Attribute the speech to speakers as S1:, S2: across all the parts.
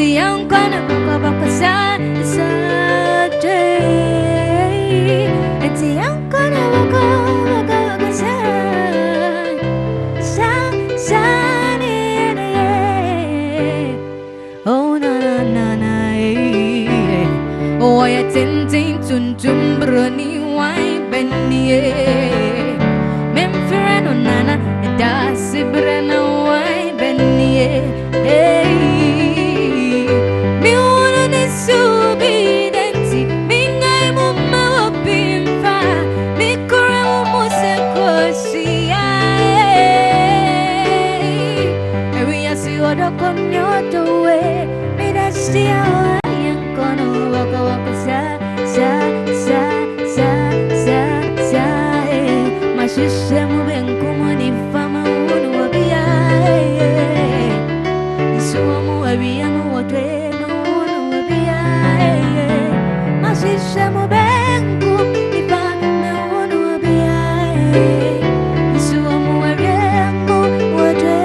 S1: enti yang kona baka sa enti yang kona baka sa oh na oh ya tintin tun broni wai bennie memfreno nana da sibrena wai bennie hey mi uno ne subidenti mingai mumma pimfa mi kore musa kosia every asi oda konyoto we mi dastia yang kono waka sa mashisha mubenku moni fama unu wabia isumu wabia muwatwe no unu wabia mashisha mubenku ifama unu wabia isumu wabia muwatwe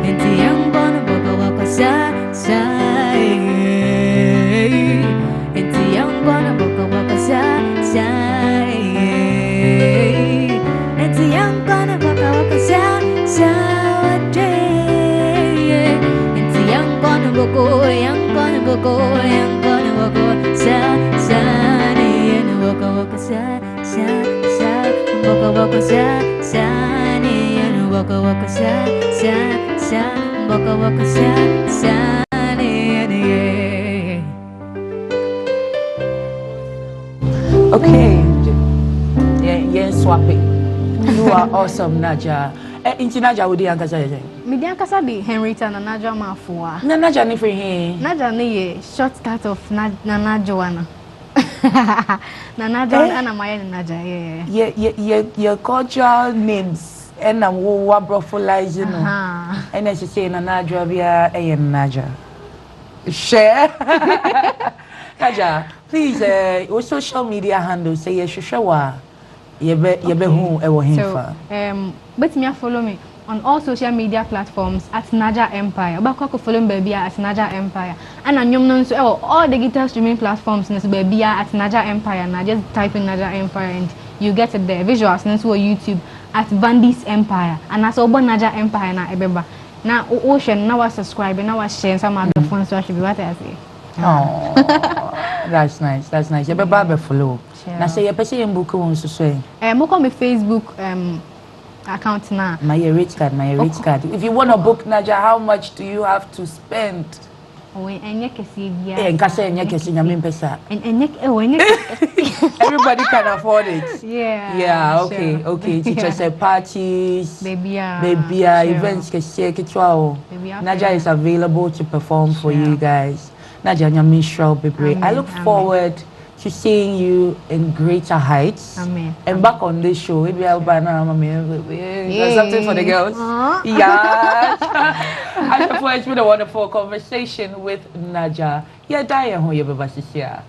S1: enti yang bono baka waka sa enti yang bono baka waka sa enti yang bono baka waka sa enti yang bono boko sa ni na waka waka sa baka sa ni na waka waka sa baka waka sa
S2: okay, yeah, swap it. You are awesome, Naja. Inti Naja wudi ankasa ye.
S3: Me di ankasa di Henrietta na Naja Mafuwa.
S2: Na Naja ni free he.
S3: Naja ni ye shortcut of Nana Joanna. Nana Joanna ana maya ni Naja ye.
S2: Your cultural names and I'm wabrofolize you know. And as you say na Naja bia Naja. Share. Naja, please, your social media handle say you show who ever him.
S3: But me follow me on all social media platforms at Naja Empire. About follow me baby at Naja Empire. And on so all the guitar streaming platforms baby at Naja Empire. Now just type in Naja Empire and you get it there. Visuals and so YouTube at Bandis Empire. And that's all Naja Empire na ebeba. Now ocean now subscribe now share some other phones so I should be what I say.
S2: Oh, that's nice. That's nice. You be barber follow. Now say you person in book on so say.
S3: Book on my Facebook account now.
S2: My rate card. If you want to book Naja, how much do you have to spend?
S3: Oh, enye kesi bia.
S2: Enye kesi nyame mpesa.
S3: Enye
S2: Everybody can afford it.
S3: Yeah.
S2: Yeah, okay, sure. Okay. Teachers say parties,
S3: baby,
S2: events kesi kitwa. Naja is available to perform for you guys. Naja nyame shroud baby. I look forward to seeing you in greater heights.
S3: Amen.
S2: And back on this show, maybe I'll buy something for the girls. Yeah. I just want it's been a wonderful conversation with Naja. Yeah, Diane, who you be here.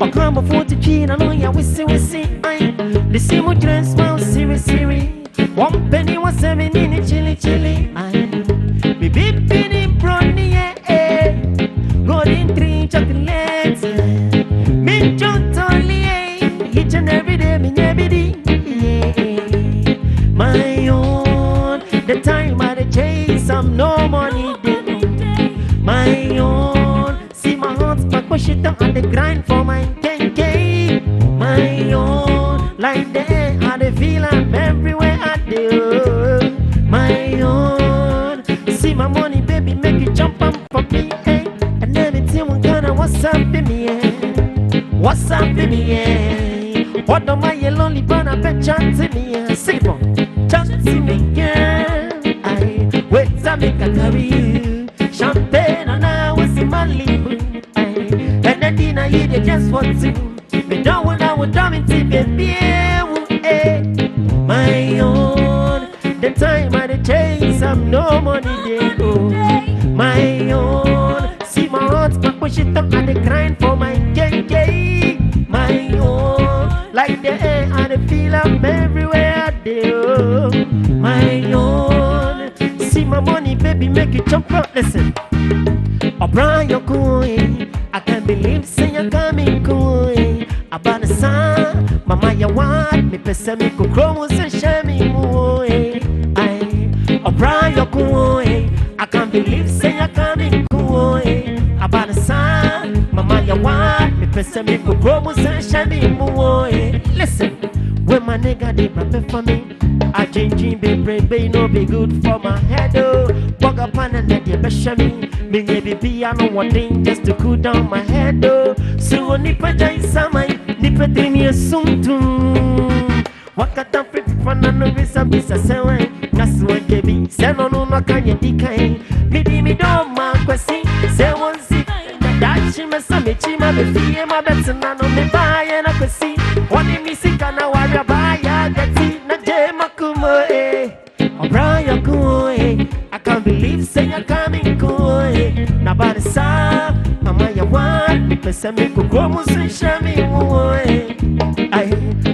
S4: October 43, I know ya we see, aye. The same with dress, smile, serious. 1 penny was 7 in it, chili, aye. Me big penny brownie, yeah. Golden 3 chocolates, me John Tolly, each and every day, me nebidi, yeah. My own, the time I the chase, I'm no money, my own. See my heart back, push it down on the grind for my KK. My own, like that, I the feel I'm everywhere I do. My own, see my money, baby, make it jump up for me, eh? And everything one gonna what's up in me, eh? What's up in me, eh? What am I lonely, but I bet chance in me, eh? Sing it on, chance in me, yeah. I wait to make a carry you. Champagne and I was in my liver. And the dinner you did just want to. Me don't want I would dumb it baby. My own. The time I the chase, I'm no money there. My own. See my heart back push it up and the grind for my KK. My own. Like the air and the feel I'm everywhere I do. My own. See my money, baby, make it jump up. Listen, O'Brien, you're going. I can't believe say you're coming going. About the sun, mama, you want me, pesa me go chromos and share me more. O'Brien, you're going. I can't believe say you're coming going. About the sun, mama, you want me, pesa me go chromos and share me more. Listen, when my nigga did my for me. I change baby, no be good for my head. Oh, walk up on and let you pressure me. Me baby, I know one thing just to cool down my head. Oh, so nipa jai samai, nipa tini soon too. Wakata free for no visa bisa sewe. Kaswa kebi, seno no makanya dikai. Me don't ma kwesi, se won si. Dachi me samichi ma be fie ma better na no me buy and I kwesi. Wani mi sika na warrior buy gati. O'Brien, going. I can't believe say you're coming going. Now by the side, mama, you want me to send me to go and show me away.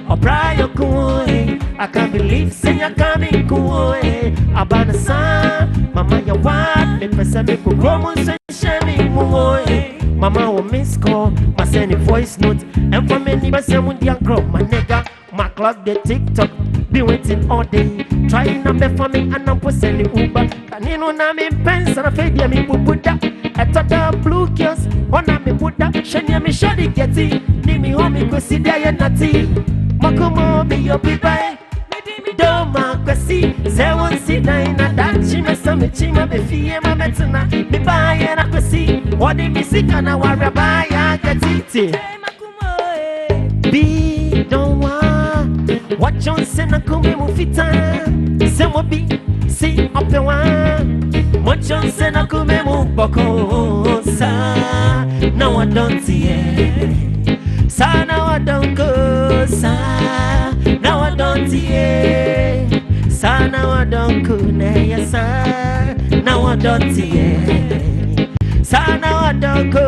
S4: O'Brien, going. I can't believe say you're coming going. About the side, mama, you want me to send me to go and show me away. Mama will miss call, I send a voice note, and for many person with young girl, my nigga, my clock the TikTok. Be waiting all day, trying number for me and I'm posting the Uber. Can you know na me pens and I fade me put that. I thought the blue kiosk, one of me put that. Shania me shoddy get it. Need me home, me go see there and natty. Makumo be your people. Me don't mark a see. Say one see nine and that she me some me chima be fee my betuna. Me buy and I could see. What did me see can I worry buy I get it. Be don't want. Watch on sena kumi mufita. Semo bi si ope one. Watch on sena kumi mupoko sa. Now I don't see it. Sa now I don't go sa. Now I don't see it. Sa now I don't go ne sa. wadotie. Sana wadoko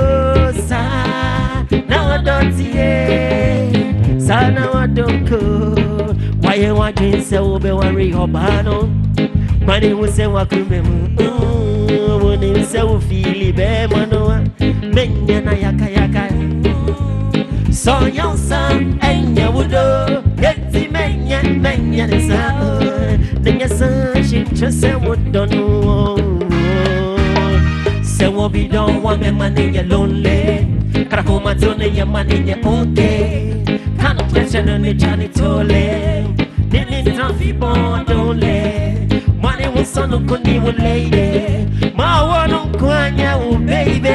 S4: sana wadotie. Sana wadoko. Why wajin se ube wari obano. Mani wuse wakumemu. Wuni se ufili be manoa. Menya na yaka yaka. So young son and ya wudo. Yeti menya nisa. Then your son she just said what don't know. Say what we don't want me money you lonely. Krakoma zone your money you okay. Kind of pressure on the Johnny Tole. Didn't trophy bond only. Money was son of Kundi with lady. My one on Kwanya, oh baby.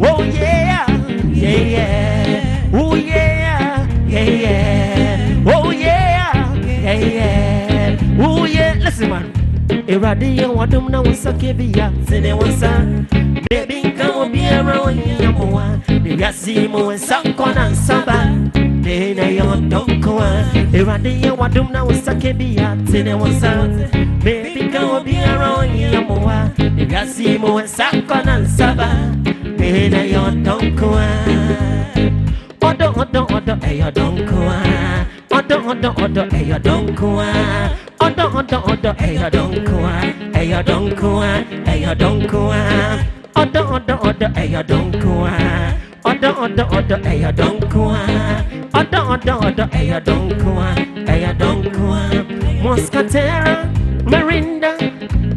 S4: Oh yeah, yeah, yeah. Oh yeah, yeah, yeah. Oh yeah, yeah, yeah. Oh yeah, listen man. Iradi wadum na wasake biya sene wasa. Baby come be around yamoa. Yasi mo sankona saba. Nena yon donkoa. Iradi wadum na wasake biya sene wasa. Baby come be around yamoa. Yasi mo sankona saba. Nena yon donkoa. Odo eyo donkoa. Odo eyo donkoa. Odo eyo donkoa. Eyo donkoa. Eyo donkoa. Odo eyo donkoa. Odo eyo donkoa. Odo eyo donkoa. Eyo donkoa. Moscatera, Marinda,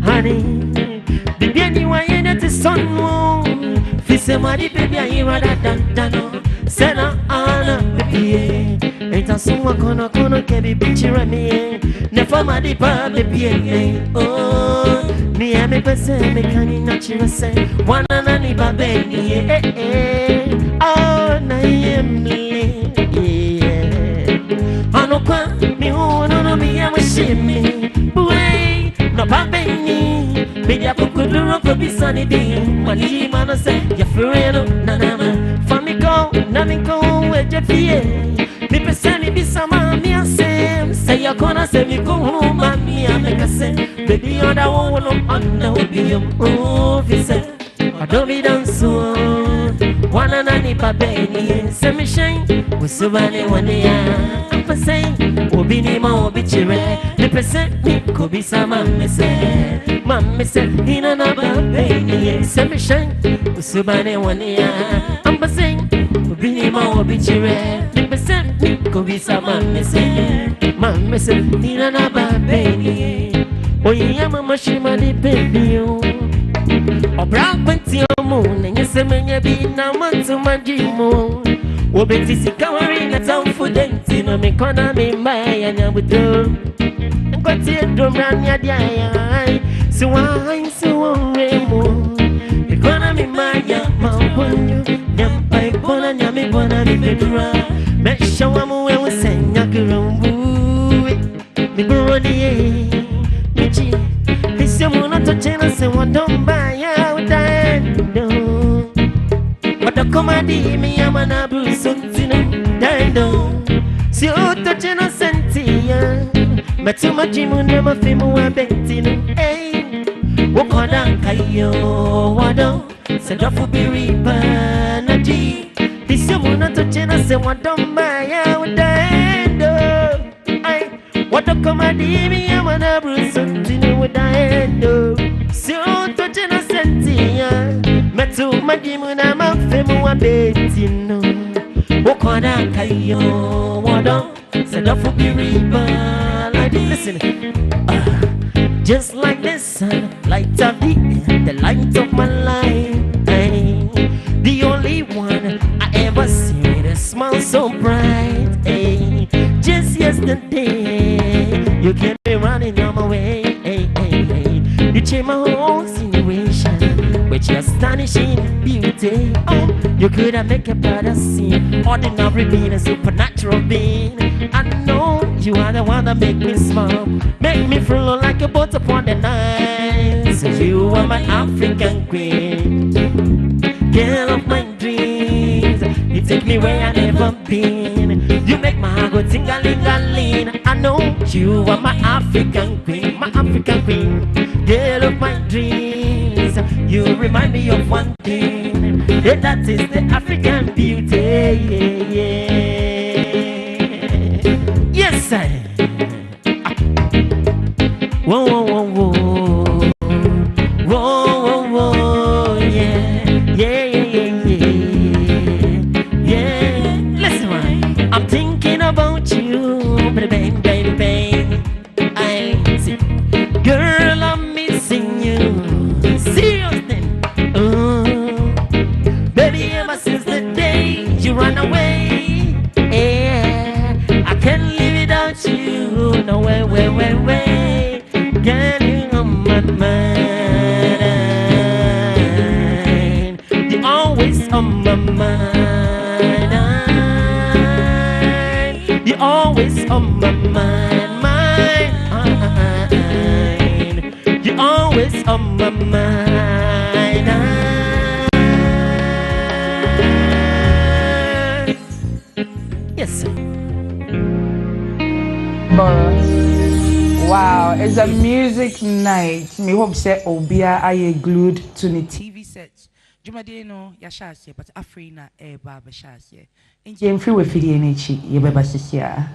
S4: honey. Bibi anyway in the sun. Fise mari baby ayi dano. Sena ana baby. Eta suma kono kebi bichira me. Nefa madi pa baby. Oh, ni ame pese me kani nachira se. Wana nani babeni. Oh, na yemli. Ano kwa mi hono no mi amashimi. Buwe no babeni. Media kukuduro kubisani di. Mani mana se ya fureno nanama. Famiko namiko weje fie. Mi pesani bisama mi asem. Say ya kona se mi kuhuma mi amekase. Baby oda wono anda ubiyum. Oh vise. Adobe danso. Wana nani babeni. Se mi shine. Usubane wania. Ampa say. Obini ma obichire. Mi pesen mi kubisama mese. Mamese hina na babeni. Se mi shine. Usubane wania. Ampa say. Obini ma obichire. Mi pesen mi kubisa mamese hina na babeni. Oye ya mama shima di baby o. Obra kwenti omo. Nenye se menye bi na mantu majimo. Obeti sikawari na tamfu denti. No mi kona mi mbaya nyabudo. Nkwati edomrani adiaya. Siwa remo. Mikona mi mbaya mawanyo. Nyampa ikona nyami bona mi bedura. Mesha wamu wewe senya kirumbu. Mi burodi Michy. Hisi muna tochena se wadomba ya udendo. Wadakomadi mi yama na brusuntino dendo. Si utochena sentia. Matuma jimu na mafimu wa bentino. Wakoda kayo wado. Sedafu biripa na ji. Hisi muna tochena se wadomba ya udendo. Wadakomadi mi yama na brusuntino udendo. Si utochena sentia. Matuma jimu na mafimu wa bentino. Wakoda kayo wado. Sedafu biripa na ji. Listen. Just like the sun, light of the light of my life. Ay, the only one I ever see with a smile so bright. Ay, just yesterday, you kept me running on my way. Ay, ay, ay. You changed my whole situation with your astonishing beauty. Oh, you could have make a brother see ordinary being a supernatural being. I know you are the one that make me smile, make me feel like a boat upon the night. So you are my African queen, girl of my dreams. You take me where I never been. You make my heart go ting-a-ling-a-ling. I know you are my African queen, girl of my dreams. eyes, you remind me of one thing. Yeah, that is the African beauty. Yeah, yeah. Yes, sir. Whoa, whoa, whoa, whoa. Whoa, whoa, whoa. Yeah, yeah, yeah, yeah, yeah. Listen, man. I'm thinking about you. Bang, bang, bang. I see. Girl, I'm missing you. Seriously. Baby, ever since the day you ran away, yeah, I can't live without you. No way, way, way, way. Girl, you on my mind. You're always on my mind. You're always on my mind, mind. You're always on my mind. Yes, sir.
S2: Wow, it's a music night. Me hope say Obia are glued to the TV set. Jumade no yashasye, but Afrina baba shasye. In Jane free with the energy, ye baba sisia.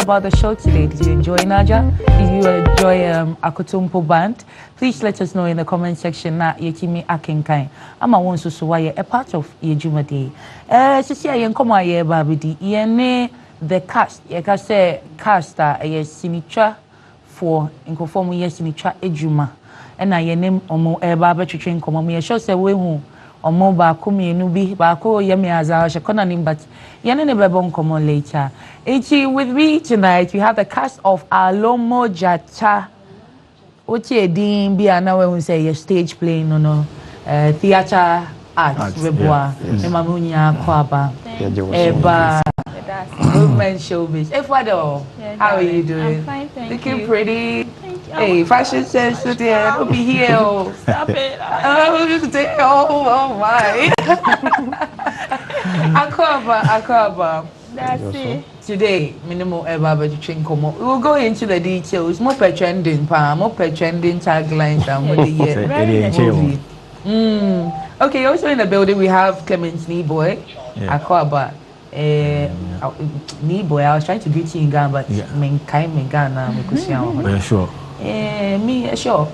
S2: about the show today? Did you enjoy Naja? Did you enjoy Akotumpo Band? Please let us know in the comment section. Na yekimi akenkai. Ama wonso so why a part of yejumade. Sisi ayen komo aye babidi. Yene the cast. Yeka say cast a sinicha for inkonform yes sinicha ejuma. And I name omo baba twetwe komo me show say we hu omo ba ko mienu bi ba ko yemi aza she kona nim but yene ne bebo komo later. With me tonight we have the cast of Alomojata. Oche din bi ana we say your stage play no theater arts reboa me mamunya kwaba eba movement showbiz. Father, how are you doing?
S5: I'm fine, thank
S2: Looking
S5: you.
S2: pretty.
S5: Thank you.
S2: Hey, fashion sense today. I'll be here.
S5: Stop it.
S2: Oh my. Akaba.
S5: That's it.
S2: Today, minimal ever but komo. We will go into the details. More per trending taglines and what the year movie. Okay, also in the building we have Clement Boy. Akaba. Boy, I was trying to greet you in Ghana, but Ghana,
S6: sure.
S2: Me, sure.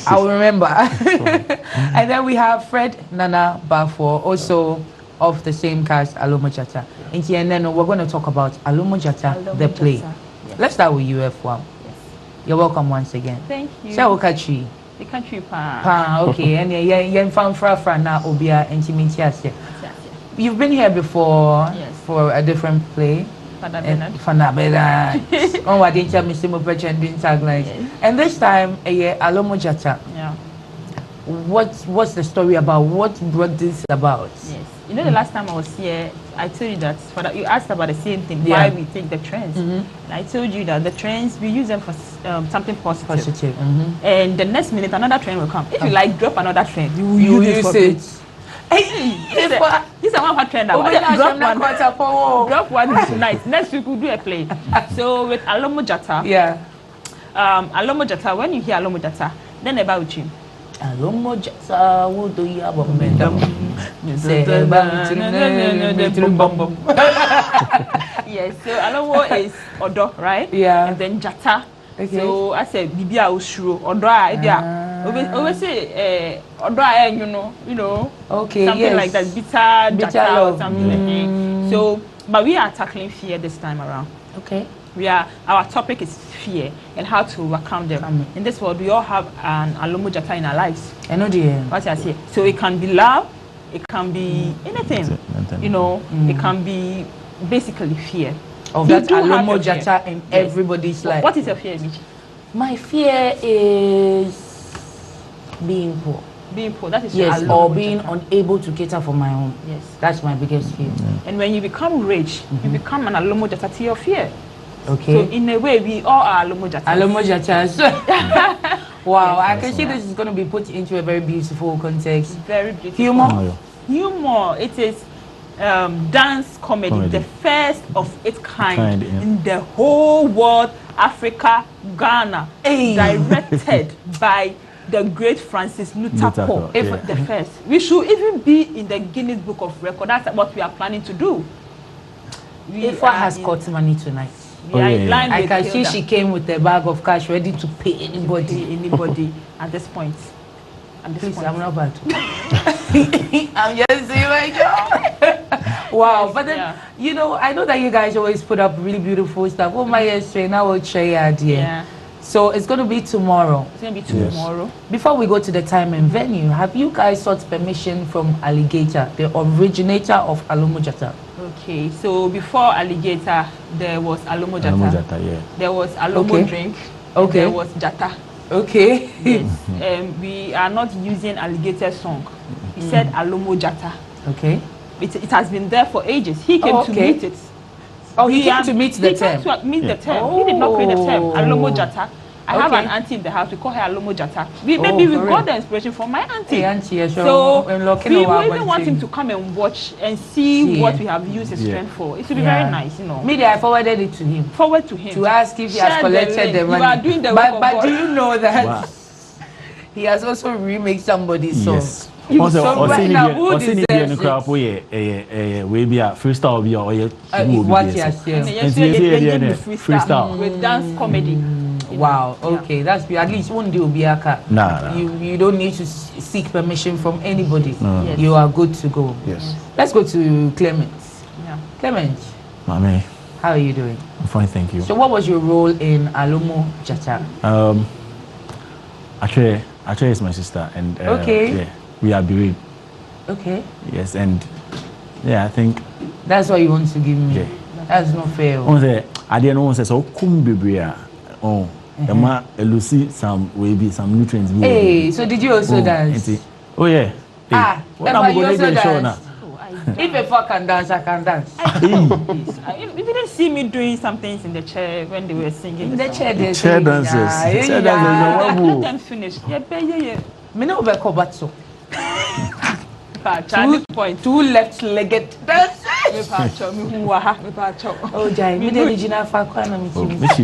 S2: I will remember. And then we have Fred Nana Bafo, also of the same cast, Alomojata. And then we're going to talk about Alomojata, the play.
S5: Yes.
S2: Let's start with you, F1.
S5: Yes.
S2: You're welcome once again.
S5: Thank you.
S2: Shall we
S5: The country pa.
S2: okay, and yen fan fra na obia intimate. You've been here before for a different play. Fana Bernard. Oh, I didn't tell me some pretending taglines. And this time, Alomojata.
S5: Yeah.
S2: What's the story about? What brought this about?
S5: Yes. You know, the last time I was here, I told you that you asked about the same thing. Why we take the trends? And I told you that the trends we use them for something positive. And the next minute another trend will come. If you like drop another trend, you use it. This is one trend. Drop one tonight. Next week we'll do a play. So with Alomojata. Alomojata. When you hear Alomojata, then about you.
S2: Alomojata, what do you have a
S5: Yes, so Alomo is Odo, right?
S2: Yeah.
S5: And then Jata.
S2: Okay.
S5: So I said Bibia Ushuru, Odo always say Odo you know.
S2: Okay,
S5: something like that, bitter Jata or something. So but we are tackling fear this time around.
S2: Okay.
S5: Our topic is fear and how to overcome them. In this world, we all have an Alomojata in our lives.
S2: I know dear.
S5: What I say. So it can be love, it can be anything. You know, it can be basically fear.
S2: Of that Alomojata in everybody's life.
S5: What is your fear, Michy?
S2: My fear is being poor.
S5: Being poor, that is
S2: or being unable to cater for my own.
S5: Yes.
S2: That's my biggest fear.
S5: And when you become rich, you become an Alomojata to your fear.
S2: Okay.
S5: So in a way, we all are Alomojata.
S2: Alomojata. Wow, I can see this is going to be put into a very beautiful context.
S5: Very beautiful.
S2: Humor.
S5: It is dance comedy, the first of its kind in the whole world, Africa, Ghana, directed by the great Francis Lutako. The first. We should even be in the Guinness Book of Records. That's what we are planning to do.
S2: Ifa has got money tonight. I can see she came with a bag of cash ready to pay anybody at this point. Please, I'm not bad. I'm just doing my job. Wow, but then you know, I know that you guys always put up really beautiful stuff. Oh my yesterday, now we'll share your idea.
S5: Yeah.
S2: So it's going to be tomorrow.
S5: It's going to be tomorrow.
S2: Before we go to the time and venue, have you guys sought permission from Alligator, the originator of Alomojata?
S5: Okay, so before Alligator, there was Alomojata. There was Alomo drink.
S2: Okay.
S5: There was Jata.
S2: Okay.
S5: Yes. We are not using Alligator song. He said Alomojata.
S2: Okay.
S5: It has been there for ages. He came to meet it.
S2: Oh, he came to meet the term.
S5: He came to meet the term. He did not create the term. Alomojata. I have an auntie in the house. We call her Alomojata. Maybe we got the inspiration from my auntie. So we even want him to come and watch and see what we have used his strength for. It will be very nice, you know.
S2: Maybe I forwarded it to him.
S5: Forward to him.
S2: To ask if he has collected the money.
S5: You are doing the work
S2: but do you know that he has also remixed somebody's song.
S6: Yes.
S2: So right now, who deserves it?
S6: Freestyle
S5: freestyle with dance comedy.
S2: Wow. Okay, that's at least one day will be a car.
S6: Nah.
S2: You don't need to seek permission from anybody.
S6: No.
S2: You are good to go.
S6: Yes.
S2: Let's go to Clement.
S5: Yeah.
S2: Clement,
S6: Mami,
S2: how are you doing?
S6: I'm fine, thank you.
S2: So, what was your role in Alomojata?
S6: Actually, it's my sister, and
S2: okay.
S6: Yeah, we are bereaved.
S2: Okay.
S6: Yes, and yeah, I think
S2: that's what you want to give me.
S6: Yeah.
S2: That's not fair.
S6: I didn't know so kumbibria. Oh, Emma, Lucy, some nutrients.
S2: Hey, so did you also dance?
S6: Oh yeah.
S2: Ah,
S6: when I'm going to show now.
S2: If a fuck can dance, I can dance.
S5: You didn't see me doing some things in the chair when they were singing.
S2: In the chair, they
S6: chair dances. Chair dances.
S5: Let them finish. Yeah.
S2: Me no be kobatso.
S5: Two
S2: left-legged dancers. Oh, Jai, me the original fakwana me.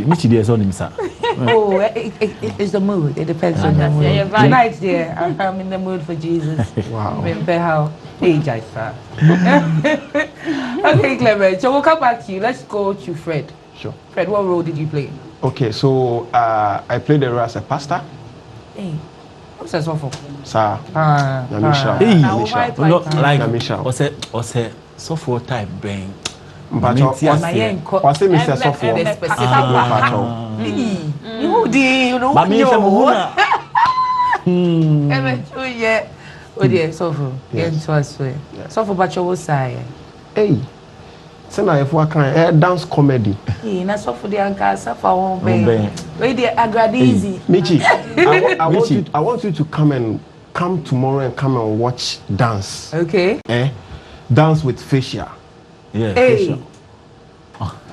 S6: Michy, there's on him, sir.
S2: Oh, it's the mood. It depends on the mood. Tonight, there, I'm in the mood for Jesus.
S6: Wow.
S2: How? Hey, Jai, sir. Okay, Clement. So we'll come back to you. Let's go to Fred.
S7: Sure.
S2: Fred, what role did you play?
S7: Okay, so I played the role as a pastor.
S2: Hey. What's that for?
S7: Sir.
S6: Namisha. What's it? Software type brain.
S7: But what's it, Mr. Software?
S2: You know. Oh dear, Software. Software, but you will say.
S7: Hey. Sena if what kind dance comedy.
S2: Hey, na Software the anchor suffer one bang. Wait there, easy.
S7: Michy, I want you to come tomorrow and come and watch dance.
S2: Okay.
S7: Dance with facial.
S6: Yeah.
S2: Hey.
S6: Facial.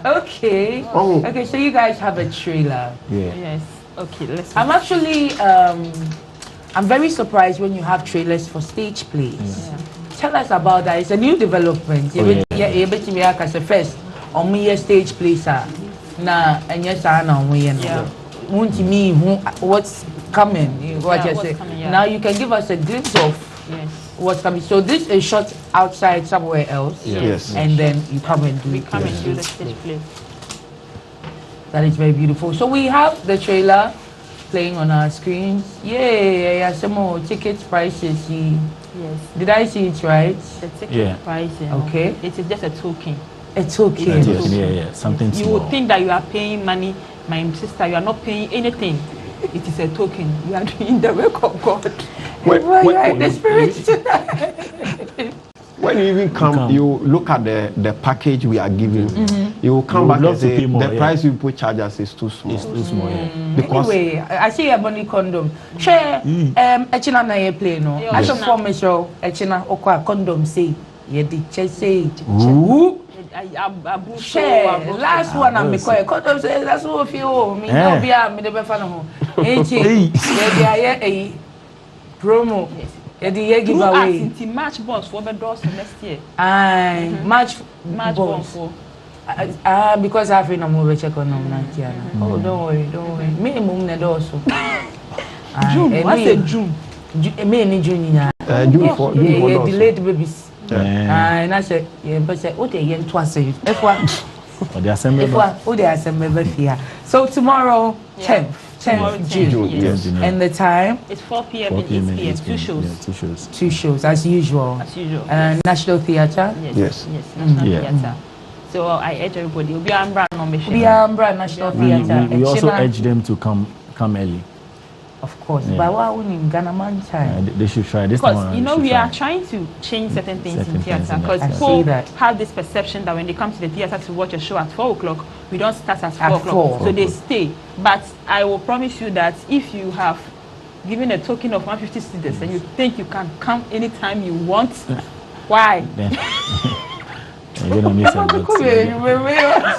S2: Okay.
S7: Oh.
S2: Okay, so you guys have a trailer.
S6: Yeah.
S5: Yes. Okay, let's.
S2: I'm actually I'm very surprised when you have trailers for stage plays.
S6: Yeah.
S2: Tell us about that. It's a new development. First, on me stage plays na and yes won't me what's coming. Now you can give us a glimpse of what's coming. So this is shot outside somewhere else.
S7: Yes.
S2: And then you come and do it.
S5: Come and do the stage play.
S2: That is very beautiful. So we have the trailer playing on our screens. Yeah, some more ticket prices.
S5: Yes.
S2: Did I see it right?
S5: The ticket price.
S2: Okay.
S5: It is just a token.
S2: A token.
S6: Yeah. Something small.
S5: You would think that you are paying money, my sister. You are not paying anything. It is a token. You are doing the work of God.
S7: When you even come, you look at the package we are giving. You will come back and say the price you put charge us is too small.
S6: It's too small.
S2: Because anyway, I see a money condom. Share echina na ye play no. I should form so echina okwa condom say ye di che say. Share last one I'm because condom say that's what feel me no be am me be fa no ho. Echi ye promo. You
S5: give away. Match bonds for the doors next year.
S2: Match bonds for. Because I've been a movie check on them. Oh, don't worry. Minimum the doors.
S5: June. What's a June?
S2: Me in June.
S7: June for
S2: delayed babies. And I said, but say, what they twice. If they assemble here. So tomorrow, 10th June.
S7: Yes.
S2: And the time?
S5: It's 4 p.m. and 8 p.m. Two shows.
S6: Yeah,
S2: two shows, as usual. National Theatre?
S7: Yes.
S5: National Theatre. So I urge everybody. We'll be
S2: National Theatre.
S6: We also urge them to come early.
S2: Of course. But why wouldn't in Ghana man time?
S6: They should try this.
S5: Because we are trying to change certain things in theatre. Because people have this perception that when they come to the theatre to watch a show at 4 o'clock, we don't start at 4 o'clock. So they stay. But I will promise you that if you have given a token of 150 cedis and you think you can come anytime you want, why?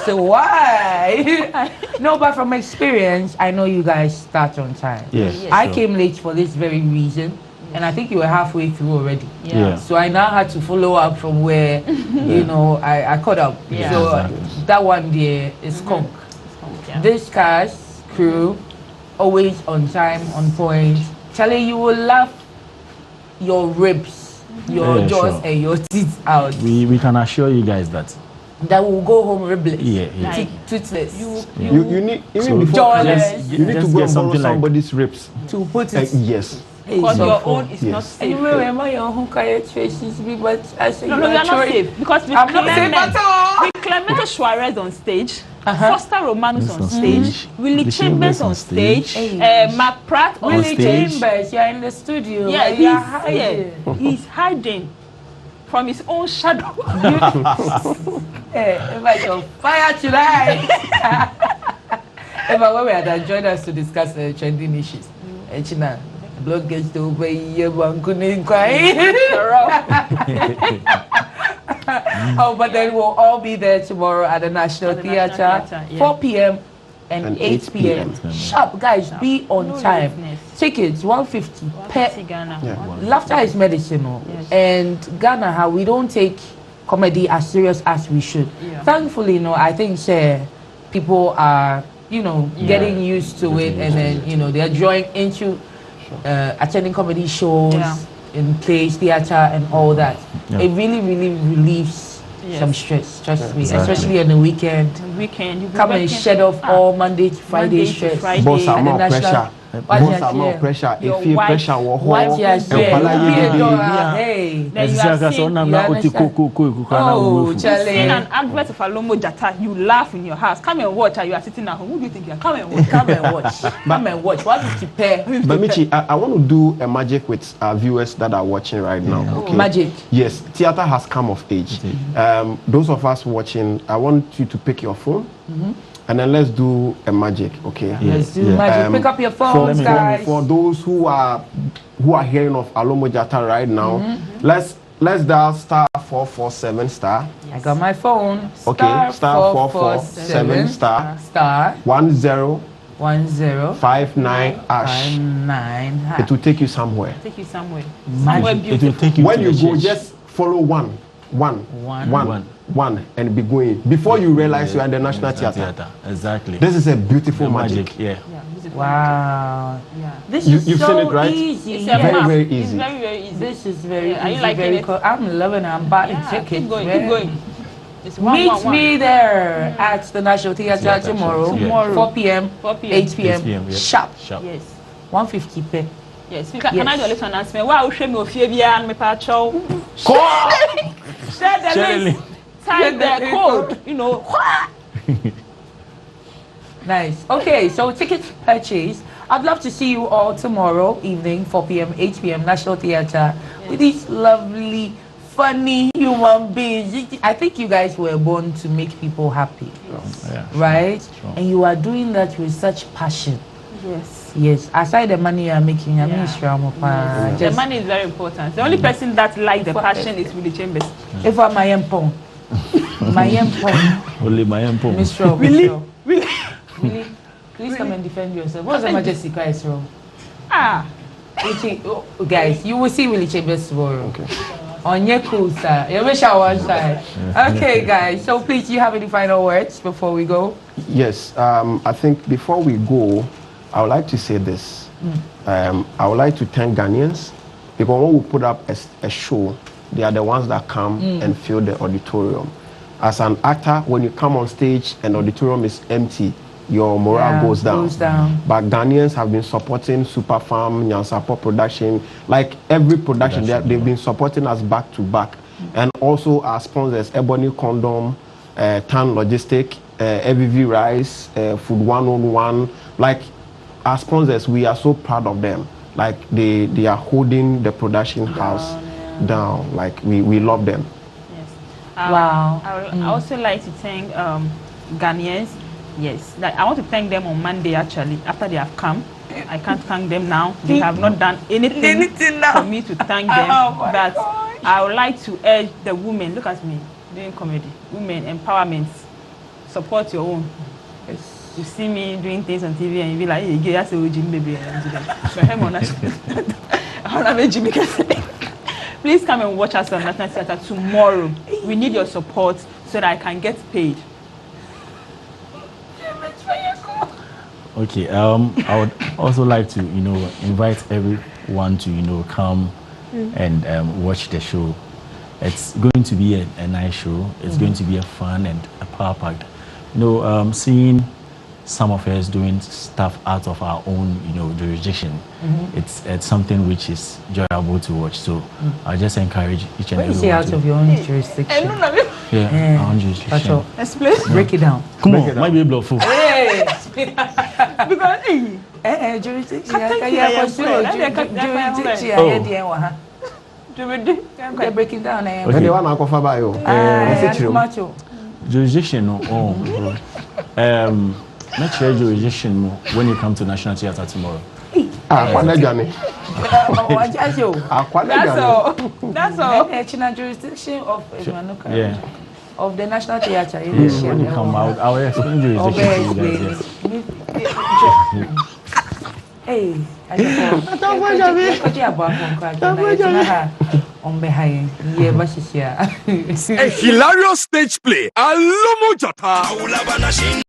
S2: So why? No, but from experience, I know you guys start on time.
S6: Yes.
S2: I came late for this very reason, and I think you were halfway through already. So I now had to follow up from where I caught up. So that one there is skunk. This cast crew always on time, on point, Charlie, you will laugh your ribs, your jaws, and your teeth out.
S6: We can assure you guys that.
S2: That will go home ribless.
S7: Toothless. You need even before you need to go and borrow somebody's ribs
S2: to put it.
S7: Yes.
S5: Because your own is not safe.
S2: Anyway, remember your own quiet faces, but I say
S5: no, you are not safe. Because with Clemente Suarez on stage, Foster Romanus on stage, Willie Chambers on stage, Mark Pratt on stage.
S2: Willie Chambers, you are in the studio.
S5: Yeah, he's hiding from his own shadow.
S2: If I on fire tonight. If I were to join us to discuss trending issues, China, blood gets to obey one couldn't cry. Oh, but then we'll all be there tomorrow at the National Theatre, 4 p.m. and 8 p.m. Sharp, guys, be on time. Tickets 150 per
S5: Ghana.
S2: Laughter is medicinal, and Ghana, how we don't take comedy as serious as we should. Thankfully, I think people are, getting used to it, and then they're drawing into attending comedy shows in plays, theater, and all that. It really, really relieves some stress. Trust me, especially on the weekend.
S5: You
S2: come and shed off all Monday to Friday stress.
S7: Boss, I'm more pressure. Boss, I'm more pressure. If you pressure,
S2: what you are saying?
S5: Oh, Charlie. In an advert of Alomojata, you laugh in your house. Come and watch. You are sitting at home. Who do you think you are? Come and watch. Come and watch. Come and watch. What is prepare?
S7: But Michy, I want to do a magic with our viewers that are watching right now. Okay?
S2: Magic.
S7: Yes, theater has come of age. Those of us watching, I want you to pick your phone. And then let's do a magic, okay?
S2: Let's do magic. Pick up your phones, guys.
S7: For those who are hearing of Alomojata right now, let's dial *447 star.
S2: I got my phone.
S7: Okay, *447 star 10 59 hash. It will take you somewhere.
S5: Somewhere
S7: beautiful.
S6: It will take you.
S7: When you go, just follow one, and be going before you realize you are in the National Theatre.
S6: Exactly.
S7: This is a beautiful magic.
S2: Wow.
S7: This is you've seen it, right?
S2: Easy.
S5: It's
S7: very easy.
S5: It's very easy.
S2: This is very easy.
S5: Are you liking it?
S2: I'm loving it. I'm buying tickets.
S5: Keep going.
S2: Meet me there at the National Theatre tomorrow, 4 p.m., 8 p.m. Sharp.
S5: Yes.
S2: 150 per.
S5: Yes. Can I do a little announcement? Wow, show me a few and me pacho. Share the link. Type the code.
S2: Nice. Okay, so tickets purchased. I'd love to see you all tomorrow evening, 4 p.m., 8 p.m. National Theatre with these lovely, funny human beings. I think you guys were born to make people happy, right? And you are doing that with such passion. Yes. Aside the money you are making, the
S5: money is very important. The only person that likes the passion is Willie Chambers.
S2: If I'm my empon.
S6: Only my empon.
S2: Miss Rob. Really? Please come and defend yourself. What's the majesty guys wrong? Guys, you will see Willie Chambers tomorrow. Okay. On your cool side. You wish I was side. Okay, guys. So please, do you have any final words before we go?
S7: Yes. I think before we go, I would like to say this. I would like to thank Ghanaians, because when we put up a show, they are the ones that come and fill the auditorium. As an actor, when you come on stage and the auditorium is empty, your morale goes down. But Ghanaians have been supporting Superfarm, Nyansapo production, like every production, they've been supporting us back to back. And also our sponsors, Ebony Condom, Tan Logistic, AVV Rice, Food 101, like our sponsors, we are so proud of them. Like they are holding the production house down. Like we love them.
S5: Yes.
S2: Wow.
S5: I also like to thank Ghanaians. Yes, I want to thank them on Monday actually, after they have come. I can't thank them now. They have not done anything for me to thank them. But I would like to urge the women, look at me doing comedy, women empowerment, support your own. Yes. You see me doing things on TV and you be like, hey, that's a Jimmy baby. Please come and watch us on National Theatre tomorrow. We need your support so that I can get paid.
S6: Okay. I would also like to, invite everyone to, come and watch the show. It's going to be a nice show. It's going to be a fun and a power-packed. Seeing some of us doing stuff out of our own, jurisdiction. It's something which is enjoyable to watch. So I just encourage each and everyone.
S2: When you say out of your own jurisdiction,
S6: our own jurisdiction.
S5: Explain.
S2: Break it down.
S6: Come on, might be a bluff.
S2: Hey,
S5: Because
S2: jurisdiction. They're breaking down.
S7: When they want to cover by you,
S6: jurisdiction. Make sure jurisdiction when you come to National Theatre tomorrow.
S5: That's all.
S2: Jurisdiction of
S6: Yeah.
S2: Of the National Theatre.
S6: When you come out, I'll explain jurisdiction to you guys.
S2: Hey, a
S8: hilarious stage play. Alomojata.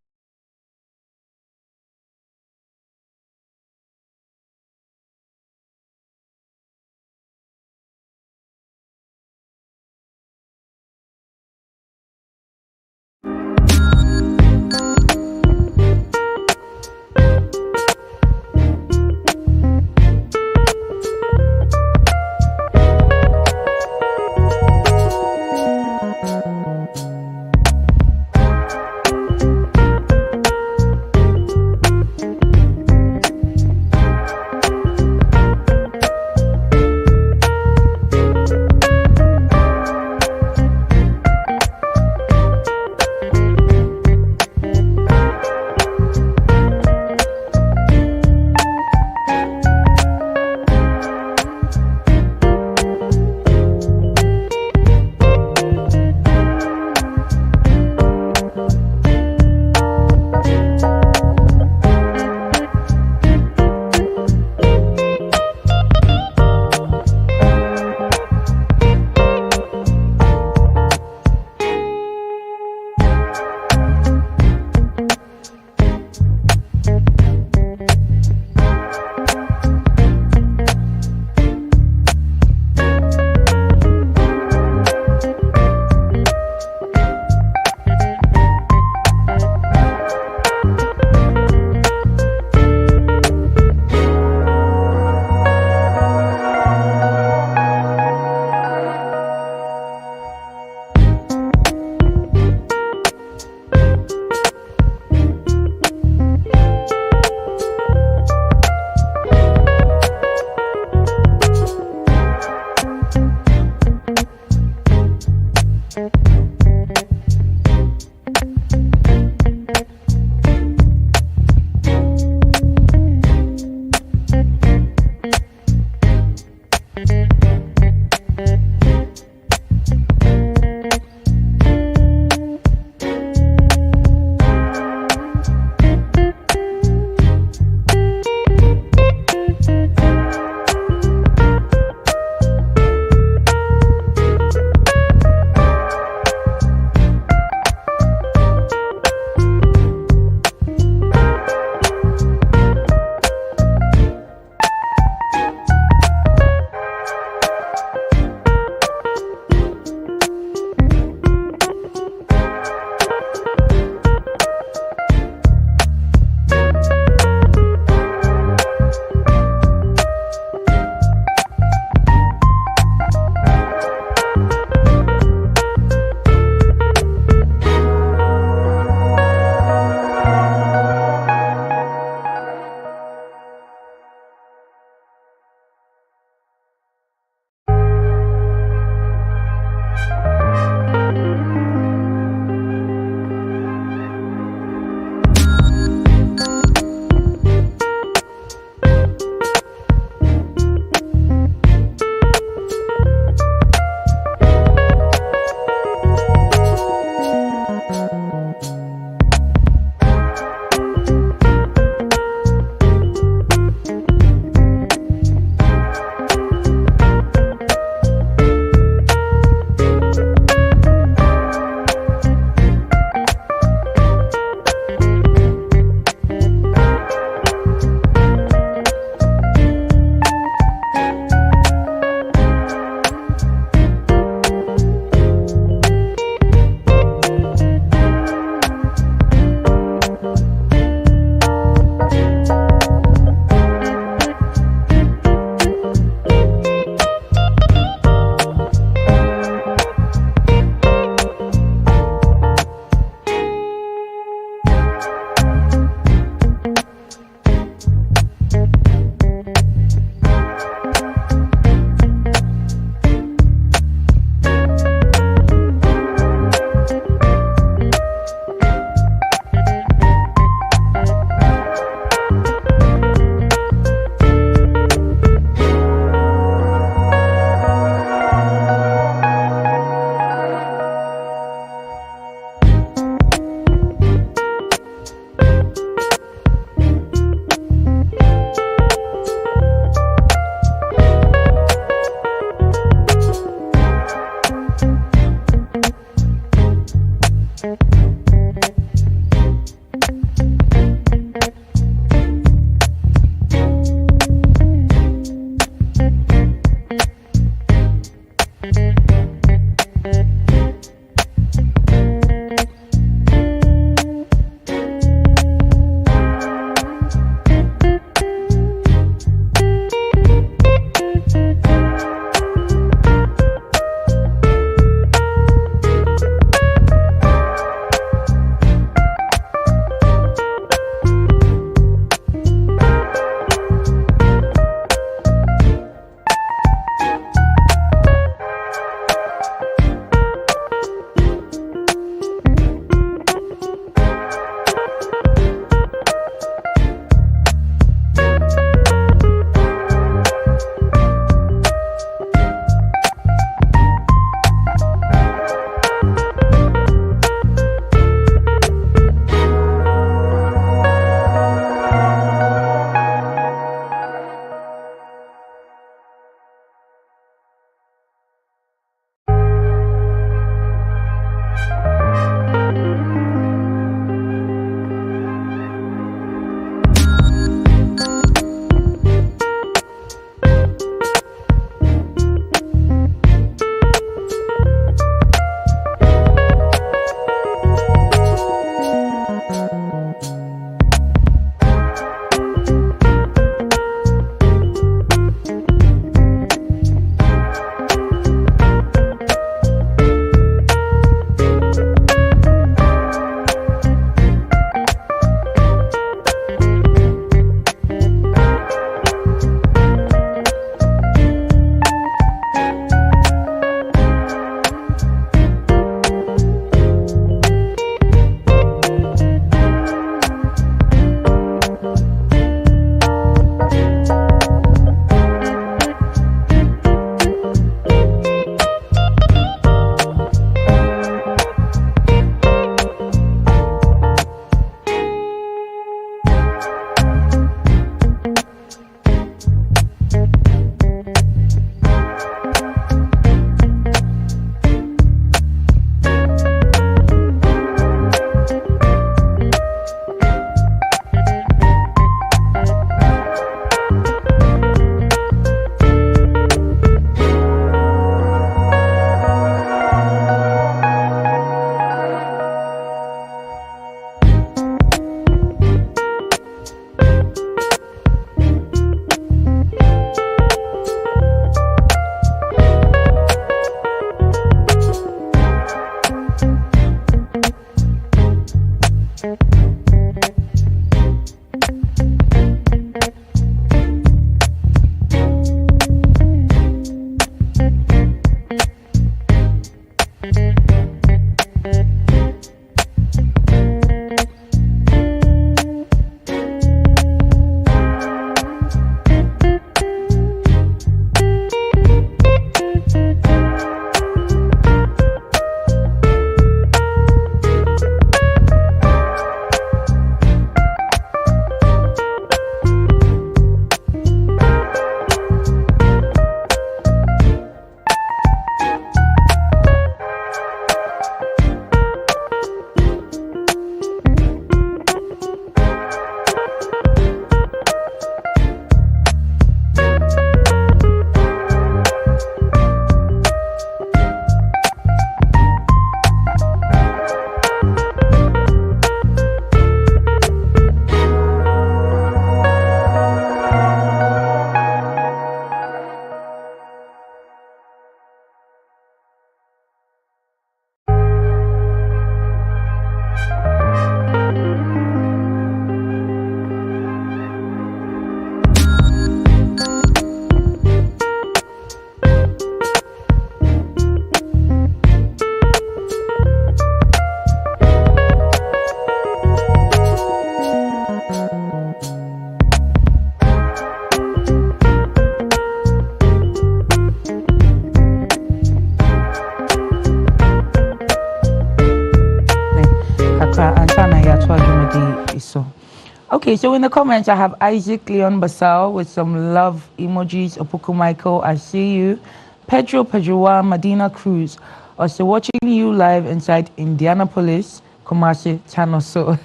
S2: Okay, so in the comments, I have Isaac Leon Basal with some love emojis. Opoku Michael, I see you. Pedro Pedroa Medina Cruz, also watching you live inside Indianapolis, Kumasi channel. So,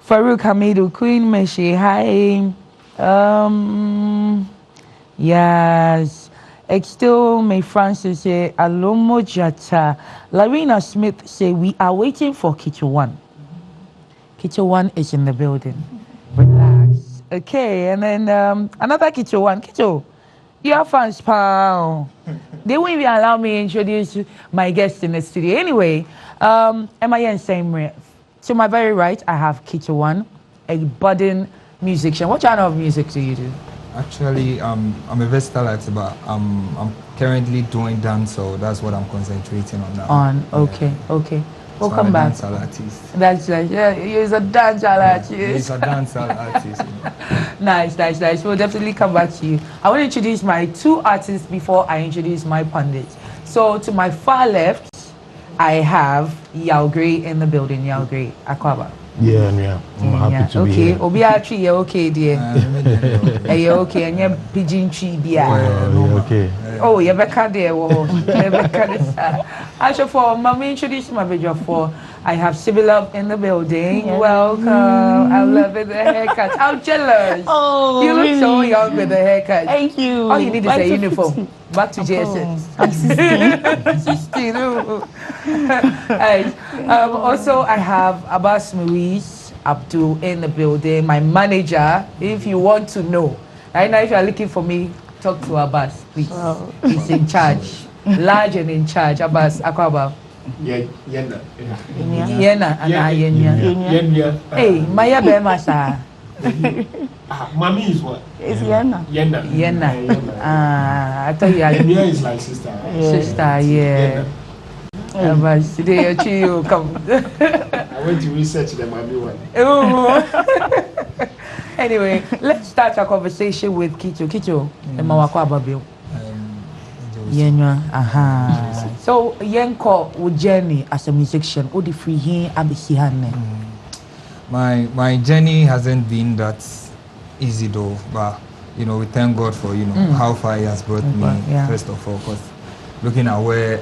S2: Farouk Kamido, Queen Michy, hi. Yes. Still, May Francis say, Alomojata. Larina Smith say, we are waiting for Kitchen One. Kitchen One is in the building. Relax. Okay, and then another Kitchen One. Kitchen, you are fans, pal. They won't even allow me to introduce my guests in the studio. Anyway, MIN same. To my very right, I have Kitchen One, a budding musician. What genre of music do you do?
S9: Actually, I'm a versatile artist, but I'm currently doing dance, so that's what I'm concentrating on now.
S2: Okay. Welcome back.
S9: Dancehall artist.
S2: That's right. Yeah, he's a dancehall artist.
S9: He's a dancehall artist.
S2: Nice. We'll definitely come back to you. I want to introduce my two artists before I introduce my pundits. So to my far left, I have Yao Gray in the building. Yao Gray, Akwaba.
S7: Yeah. I'm happy to be here.
S2: Obi actually, you're okay, dear. You're okay, and you're pigeon tree, dear.
S7: Okay.
S2: Oh, you're back there. Actually, for mommy introduce my video for. I have Civil Love in the building. Welcome. I love it. The haircut. I'm jealous.
S10: Oh,
S2: you look
S10: really?
S2: so young with the haircut.
S10: Thank you.
S2: All you need is a uniform. Back to JSS.
S10: I'm 16.
S2: 16. Also, I have Abbas Maurice Abdul in the building. My manager. If you want to know, right now, if you are looking for me, talk to Abbas, please. Oh. He's in charge, large and in charge. Abbas Akwaba.
S7: Yena.
S2: Hey, Maya Bemasa.
S7: Mommy is what?
S10: It's Yena.
S2: I thought you had
S7: Yena is like sister.
S2: Sister, yeah. But today you come.
S7: I went to research the mommy one.
S2: Anyway, let's start our conversation with Kicho. Kicho, the Mawakwa Babil. So, Yenko would journey as a musician. Odi free here, Abisihane.
S9: My journey hasn't been that easy though, but we thank God for how far He has brought me. First of all, because looking at where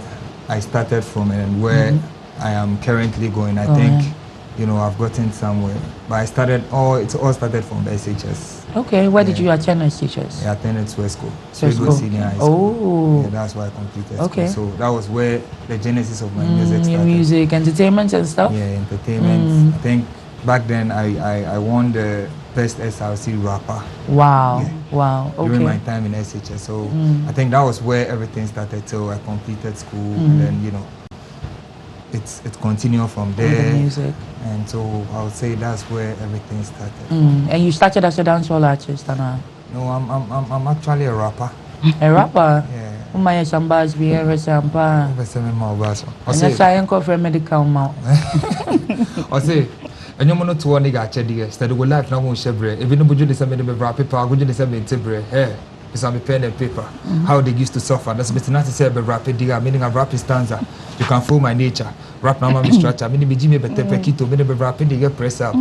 S9: I started from and where I am currently going, I think I've gotten somewhere. But it all started from the SHS.
S2: Okay, where did you attend SHS?
S9: I attended Swesco Senior High School.
S2: Oh,
S9: that's where I completed school. So that was where the genesis of my music started.
S2: Music, entertainment and stuff.
S9: Yeah, entertainment. I think back then I won the best SRC rapper.
S2: Wow, wow. Okay.
S9: During my time in SHS, so I think that was where everything started. Till I completed school, and then it's continued from there.
S2: The music.
S9: And so I would say that's where everything started.
S2: And you started as a dancehall artist, Anna?
S9: No, I'm actually a rapper.
S2: A rapper?
S9: Yeah.
S2: Umaya sambas biere sampa.
S9: I say
S2: I ain't for medical mouth.
S9: I say and you want to one nigga chedi steady go life na won shebre even no buju dey say me dey rap paper go dey say me tebre eh it's on pen and paper how they used to suffer that's bit not to say be rap digger meaning a rap stanza you can feel my nature rap na my structure meaning me jime better pekito me dey rap digger press up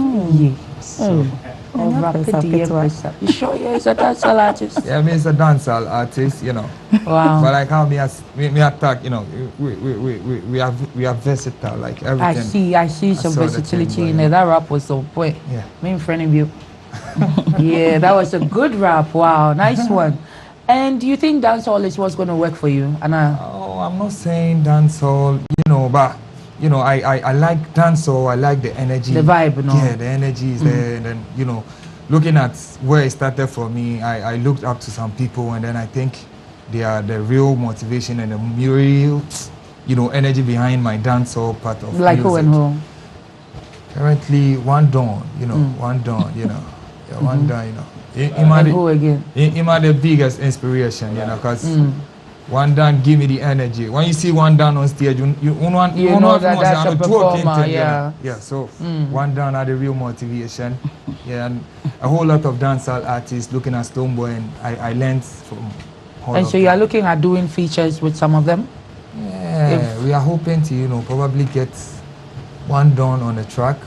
S2: so rap digger press up. You sure you're a dancehall artist?
S9: Yeah, I mean it's a dancehall artist,
S2: Wow.
S9: But like how me attack, we are versatile, like everything.
S2: I see some versatility in there. That rap was the point.
S9: Yeah.
S2: Me in front of you. Yeah, that was a good rap. Wow, nice one. And do you think dancehall is what's going to work for you, Anna?
S9: Oh, I'm not saying dancehall, but I like dancehall. I like the energy,
S2: the vibe, no?
S9: Yeah, the energy is there, and then looking at where it started for me, I looked up to some people, and then I think they are the real motivation and the real, energy behind my dancehall part of
S2: like
S9: music.
S2: Who and who?
S9: Currently, One Dawn, One Dawn, One Dawn,
S2: And who again?
S9: Him the biggest inspiration, because One Dawn give me the energy. When you see One Dawn on stage, you know
S2: that's a performer, yeah.
S9: So One Dawn are the real motivation. Yeah, and a whole lot of dancehall artists looking at Stoneboy, and I learned from all
S2: And
S9: of
S2: so you are looking at doing features with some of them?
S9: Yeah, we are hoping to, probably get One Dawn on the track.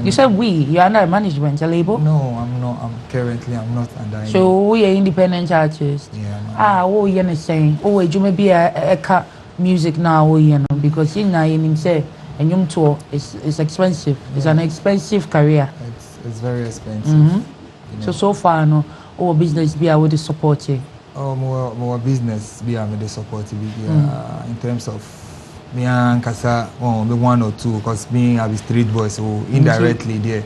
S2: You said you are under a management, a label?
S9: No, I'm not. I'm not under any.
S2: So we are independent artists.
S9: Yeah.
S2: What you saying? You may be a music now, because you say and you tour it's expensive. It's an expensive career.
S9: It's very expensive.
S2: So far, no, business be able to support you.
S9: more business be a me support in terms of me and Kasa be 1 or 2 because being a street boy so indirectly there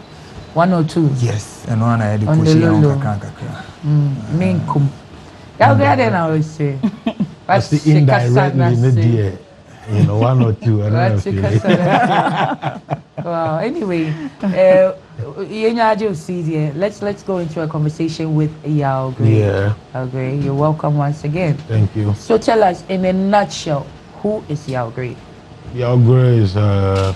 S2: 1 or 2
S9: yes and one I had the pushing on kakra
S2: main kum ya go there now we say
S11: that's the indirectly there you know 1 or 2 I don't know.
S2: Wow, anyway, let's go into a conversation with Yao Gray.
S11: Yeah.
S2: Yao Gray, you're welcome once again.
S11: Thank you.
S2: So tell us in a nutshell, who is Yao Gray?
S11: Yao Gray is a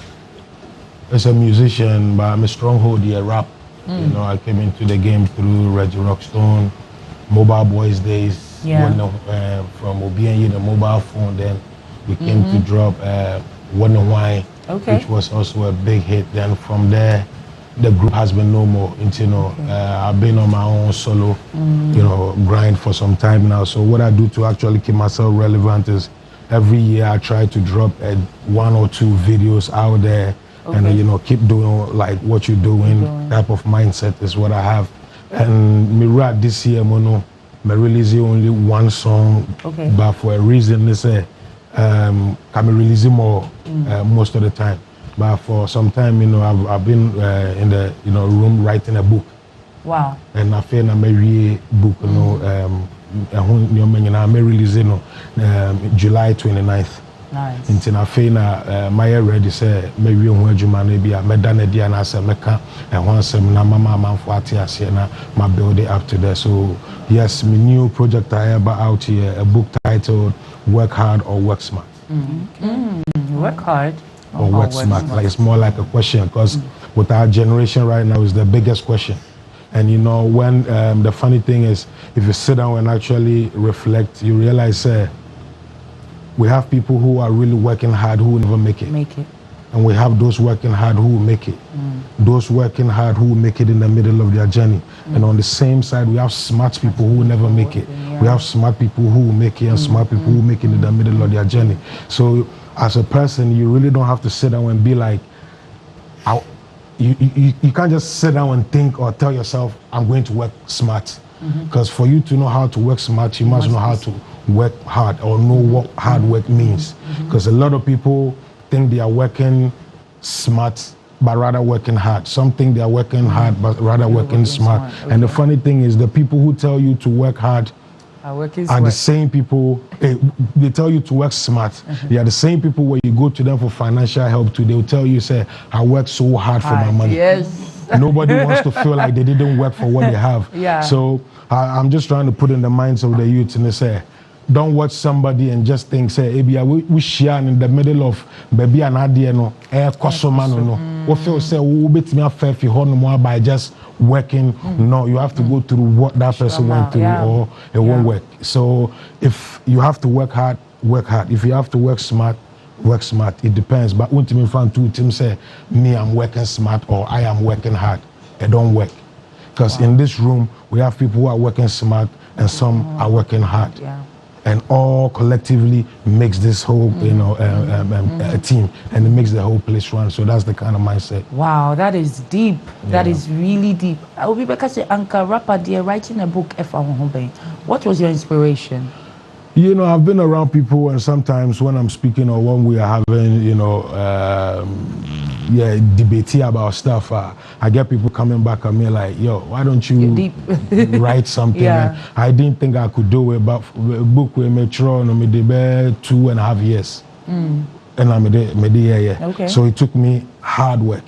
S11: musician, but I'm a stronghold here, rap. You know, I came into the game through Reggie Rockstone, Mobile Boys days, when, from Obianye, the mobile phone, then we came to drop One and Wine.
S2: Okay.
S11: Which was also a big hit. Then from there, the group has been no more. Into, you know, I've been on my own solo, you know, grind for some time now. So what I do to actually keep myself relevant is every year I try to drop 1 or 2 videos out there, and you know, keep doing like what you're doing. Type of mindset is what I have. And me rap this year, mono, me release only 1 song, but for a reason they say. Can be releasing more most of the time, but for some time, you know, I've been in the room writing a book.
S2: Wow.
S11: And I feel I'm a book, you know, I'm releasing July 29th.
S2: Nice.
S11: Until I feel my ready say maybe on Juma maybe I made done a day and I said meka and once na mama man for na my build it up to there. So yes, my new project I have out here, a book titled Work Hard or Work Smart.
S2: Work hard
S11: or work smart. Like it's more like a question because with our generation right now is the biggest question. And you know when the funny thing is if you sit down and actually reflect, you realize we have people who are really working hard who will never make it. And we have those working hard who will make it. Those working hard who will make it in the middle of their journey. And on the same side, we have smart people who will never make it. We have smart people who will make it and smart people who will make it in the middle of their journey. So as a person, you really don't have to sit down and be like, you can't just sit down and think or tell yourself, I'm going to work smart. Because for you to know how to work smart, you must know how to work hard or know what hard work means. Because a lot of people think they are working smart but rather working hard. Some think they are working hard but rather working smart. And the funny thing is the people who tell you to work hard are the same people, they tell you to work smart. They are the same people where you go to them for financial help too. They'll tell you, say, I work so hard for my money.
S2: Yes.
S11: Nobody wants to feel like they didn't work for what they have. So I'm just trying to put in the minds of the youth and they say, don't watch somebody and just think, say, we share in the middle of baby and idea no no. We feel say we bit me fair if you by just working. No, you have to go through what that person went through or it won't work. So if you have to work hard, work hard. If you have to work smart, work smart. It depends. But when Tim fan two Tim say me I'm working smart or I am working hard, it don't work. Because in this room we have people who are working smart and some are working hard. And all collectively makes this whole, a team, and it makes the whole place run. So that's the kind of mindset.
S2: Wow, that is deep. That is really deep. I will be back as Anka rapper dear writing a book. What was your inspiration?
S11: You know, I've been around people, and sometimes when I'm speaking or when we are having, debate about stuff, I get people coming back at me like, yo, why don't you write something? And I didn't think I could do it, but a book with Metro, me did 2.5 years. And I made it. So it took me hard work.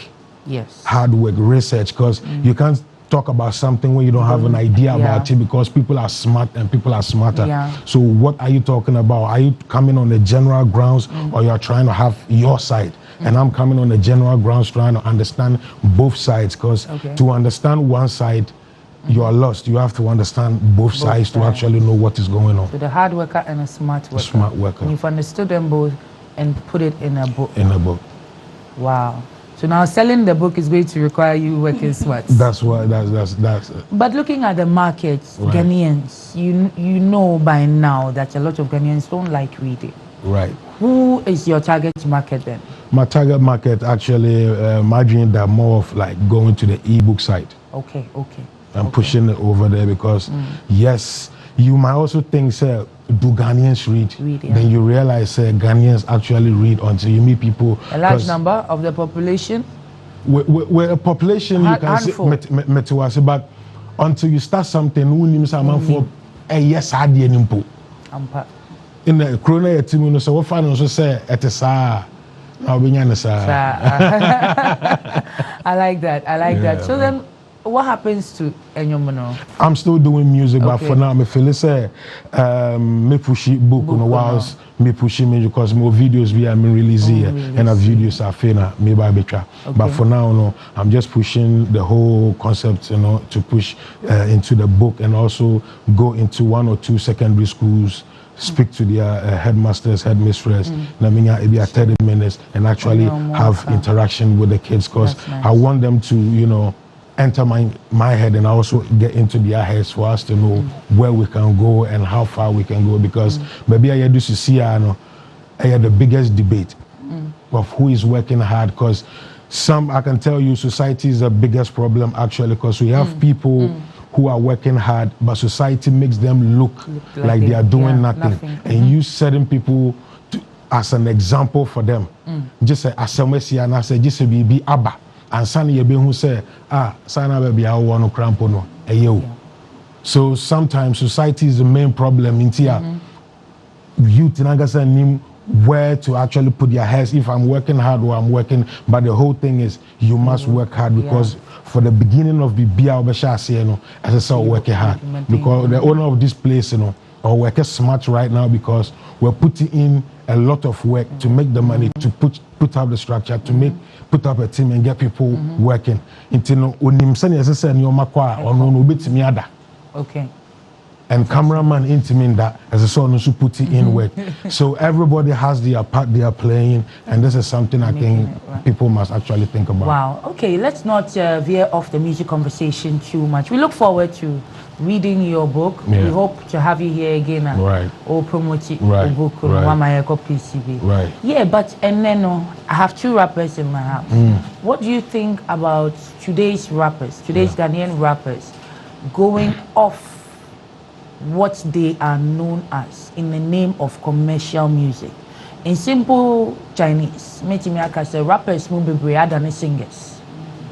S11: Hard work, research, because you can't talk about something when you don't have an idea about it, because people are smart and people are smarter. So what are you talking about? Are you coming on the general grounds or you're trying to have your side? And I'm coming on the general grounds trying to understand both sides, because to understand one side, you are lost. You have to understand both sides to actually know what is going on.
S2: So the hard worker and a smart worker.
S11: Smart worker.
S2: And you've understood them both and put it in a book.
S11: In a book.
S2: Wow. So now selling the book is going to require you working smart.
S11: That's why that's
S2: But looking at the market, Ghanaians, you know by now that a lot of Ghanaians don't like reading.
S11: Right.
S2: Who is your target market then?
S11: My target market actually, my dream that more of like going to the ebook side.
S2: Okay.
S11: I'm pushing it over there because yes, you might also think, say, do Ghanaians read?
S2: Yeah.
S11: Then you realize Ghanaians actually read until you meet people.
S2: A large number of the population?
S11: We're a population, you can say, but until you start something, who names a man for a yes, I didn't put. In the corona, so what fun also say at a sa. I
S2: like that. So then, what happens to Enyomono?
S11: I'm still doing music, but for now, me feel say me push it book on whilst me pushing me because more videos we are releasing here and the videos are fina me by betra. But for now, no, I'm just pushing the whole concept, to push into the book and also go into 1 or 2 secondary schools. Speak to their headmasters, headmistress, maybe 30 minutes and actually have interaction with the kids because I want them to, enter my head and also get into their heads for us to know where we can go and how far we can go because maybe I do see the biggest debate of who is working hard because I can tell you society is the biggest problem actually because we have people who are working hard, but society makes them look like they are doing nothing. And use certain people as an example for them. Just say, as and I say, just be Abba. And Sunny who say, Sana baby, I want to cramp on. So sometimes society is the main problem in here. Youth in Agasa where to actually put their heads if I'm working hard or I'm working, but the whole thing is you must work hard because for the beginning of the Bia Obesha, as I said, working hard because the owner of this place, or working smart right now because we're putting in a lot of work to make the money to put up the structure to put up a team and get people working.
S2: Okay.
S11: And cameraman intimate that as a son who put it in work. So everybody has their part they are playing, and this is something I think people must actually think about.
S2: Wow. Okay, let's not veer off the music conversation too much. We look forward to reading your book. We hope to have you here again. Or promote your book PCB. Yeah, but and then I have 2 rappers in my house. What do you think about today's rappers, Ghanaian rappers, going off what they are known as in the name of commercial music? In simple Chinese, Mechimiaka say rappers will be greater than singers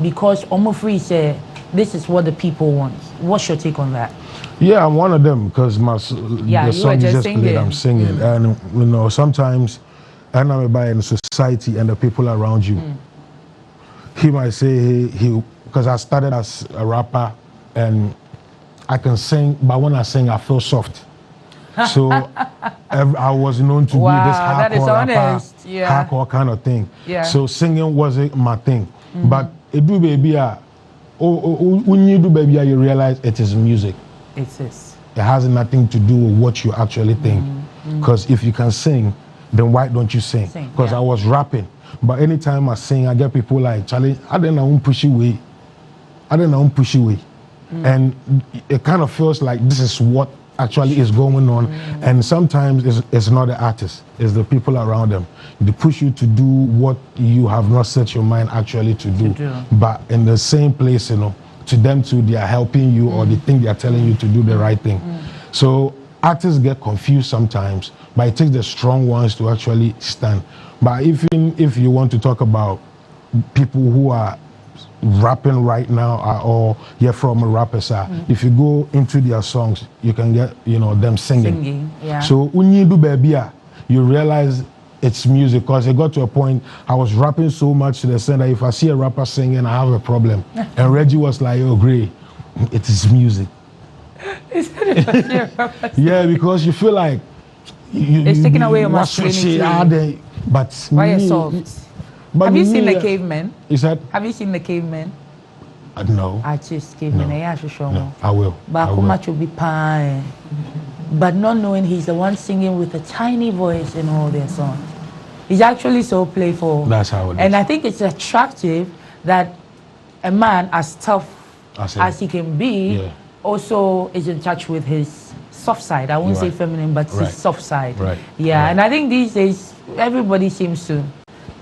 S2: because Omofri say this is what the people want. What's your take on that?
S11: Yeah, I'm one of them because the song you just played, I'm singing, and sometimes and I'm about in society and the people around you. He might say he because I started as a rapper and I can sing, but when I sing, I feel soft. So I was known to be this hardcore rapper, hardcore kind of thing. So singing wasn't my thing. But it do baby, when you do baby, you realize it is music.
S2: It is.
S11: It has nothing to do with what you actually think. Because if you can sing, then why don't you sing? Because I was rapping. But anytime I sing, I get people like, Charlie, I don't know, push away. And it kind of feels like this is what actually is going on. And sometimes it's not the artist, it's the people around them. They push you to do what you have not set your mind actually to do. But in the same place, to them too, they are helping you or they think they are telling you to do the right thing. So artists get confused sometimes, but it takes the strong ones to actually stand. But even if you want to talk about people who are rapping right now or you're from a rapper side, if you go into their songs you can get them singing. So when you do baby you realize it's music because it got to a point I was rapping so much to the extent that if I see a rapper singing I have a problem. And Reggie was like, oh great, it is music. Yeah, because you feel like
S2: it's taking away your masculinity.
S11: But
S2: why are soft? But have you seen the cavemen?
S11: Is that?
S2: Have you seen the cavemen?
S11: No.
S2: Artist cavemen.
S11: No, I will.
S2: But will be pie. But not knowing he's the one singing with a tiny voice in all their songs. He's actually so playful.
S11: That's how it is.
S2: And I think it's attractive that a man as tough as he can be also is in touch with his soft side. I won't say feminine, but his soft side. Yeah, and I think these days everybody seems to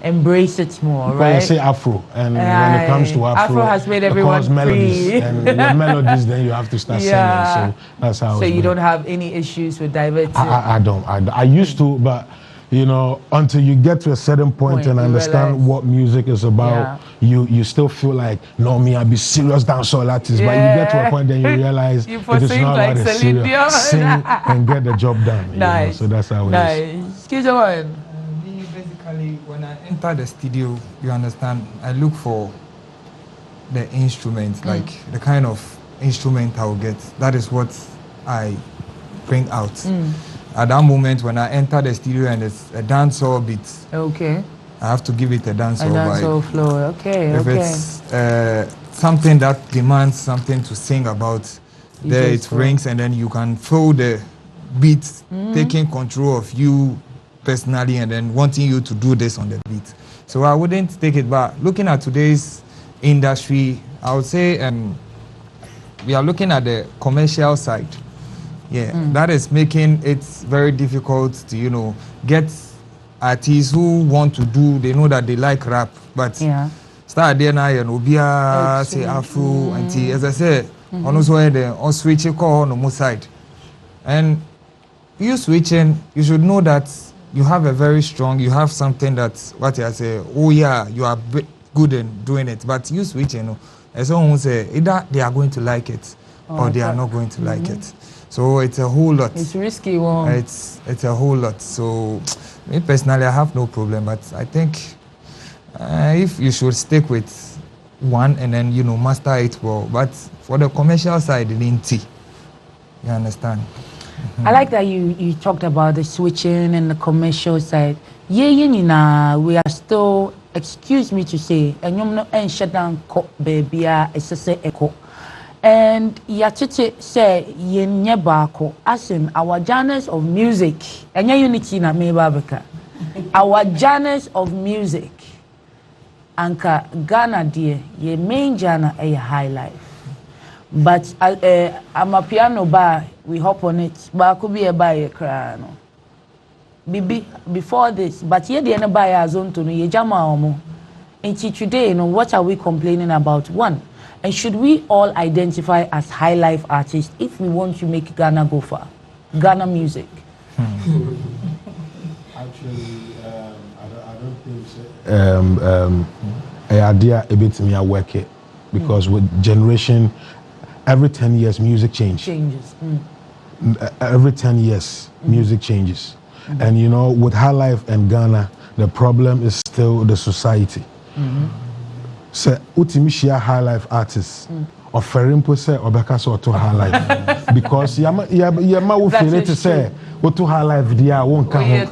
S2: embrace it more, right?
S11: I say Afro, and when it comes to Afro
S2: has made everyone free.
S11: Melodies, and with melodies, then you have to start singing. So that's how.
S2: So you don't have any issues with diversity?
S11: I don't. I used to, but you know, until you get to a certain point and understand what music is about, you still feel like, no, me, I be serious dancehall artist. But you get to a point, then you realize it is not like that serious. Sing and get the job done.
S2: Nice.
S11: So that's how it is.
S2: Excuse me.
S9: Basically, when I enter the studio, you understand, I look for the instruments, like the kind of instrument I will get. That is what I bring out. At that moment, when I enter the studio and it's a dancehall beat, I have to give it a dancehall vibe.
S2: Dancehall flow,
S9: If it's something that demands something to sing about, there it rings, and then you can feel the beat taking control of you personally, and then wanting you to do this on the beat. So I wouldn't take it back. Looking at today's industry, I would say we are looking at the commercial side. That is making it very difficult to, you know, get artists who want to do, they know that they like rap, but start there now, you know, say Afro, and as I said, on switch call on the side. And you switching, you should know that you have a very strong, you have something that, what I say, oh yeah, you are good in doing it, but you switching, you know, as someone say, either they are going to like it or they are not going to like it. So it's a whole lot.
S2: It's risky one.
S9: It's a whole lot. So me personally, I have no problem, but I think if you should stick with one and then, you know, master it well. But for the commercial side, you understand?
S2: I like that you talked about the switching and the commercial side. We are still, excuse me to say, and shut down baby, echo. And Yachite say yenye bako, as in our genres of music, and unity na me babaka. Our genres of music, anka Ghana dear, ye main genre a high life. But I'm a piano bar, we hop on it, but I could be a buyer crano. Bibi before this, but ye the buy a zone to ye jama omo. And today, you know, what are we complaining about? One. And should we all identify as high life artists if we want to make Ghana go far? Ghana music.
S11: Actually, I don't think so. Idea a bit me I work it because with generation, every 10 years music changes. Every 10 years music changes, and you know, with high life and Ghana, the problem is still the society. So, Utimishia high life artists, offering per se or because or to high life, because Yama will feel it to say, what to high life, dear won't come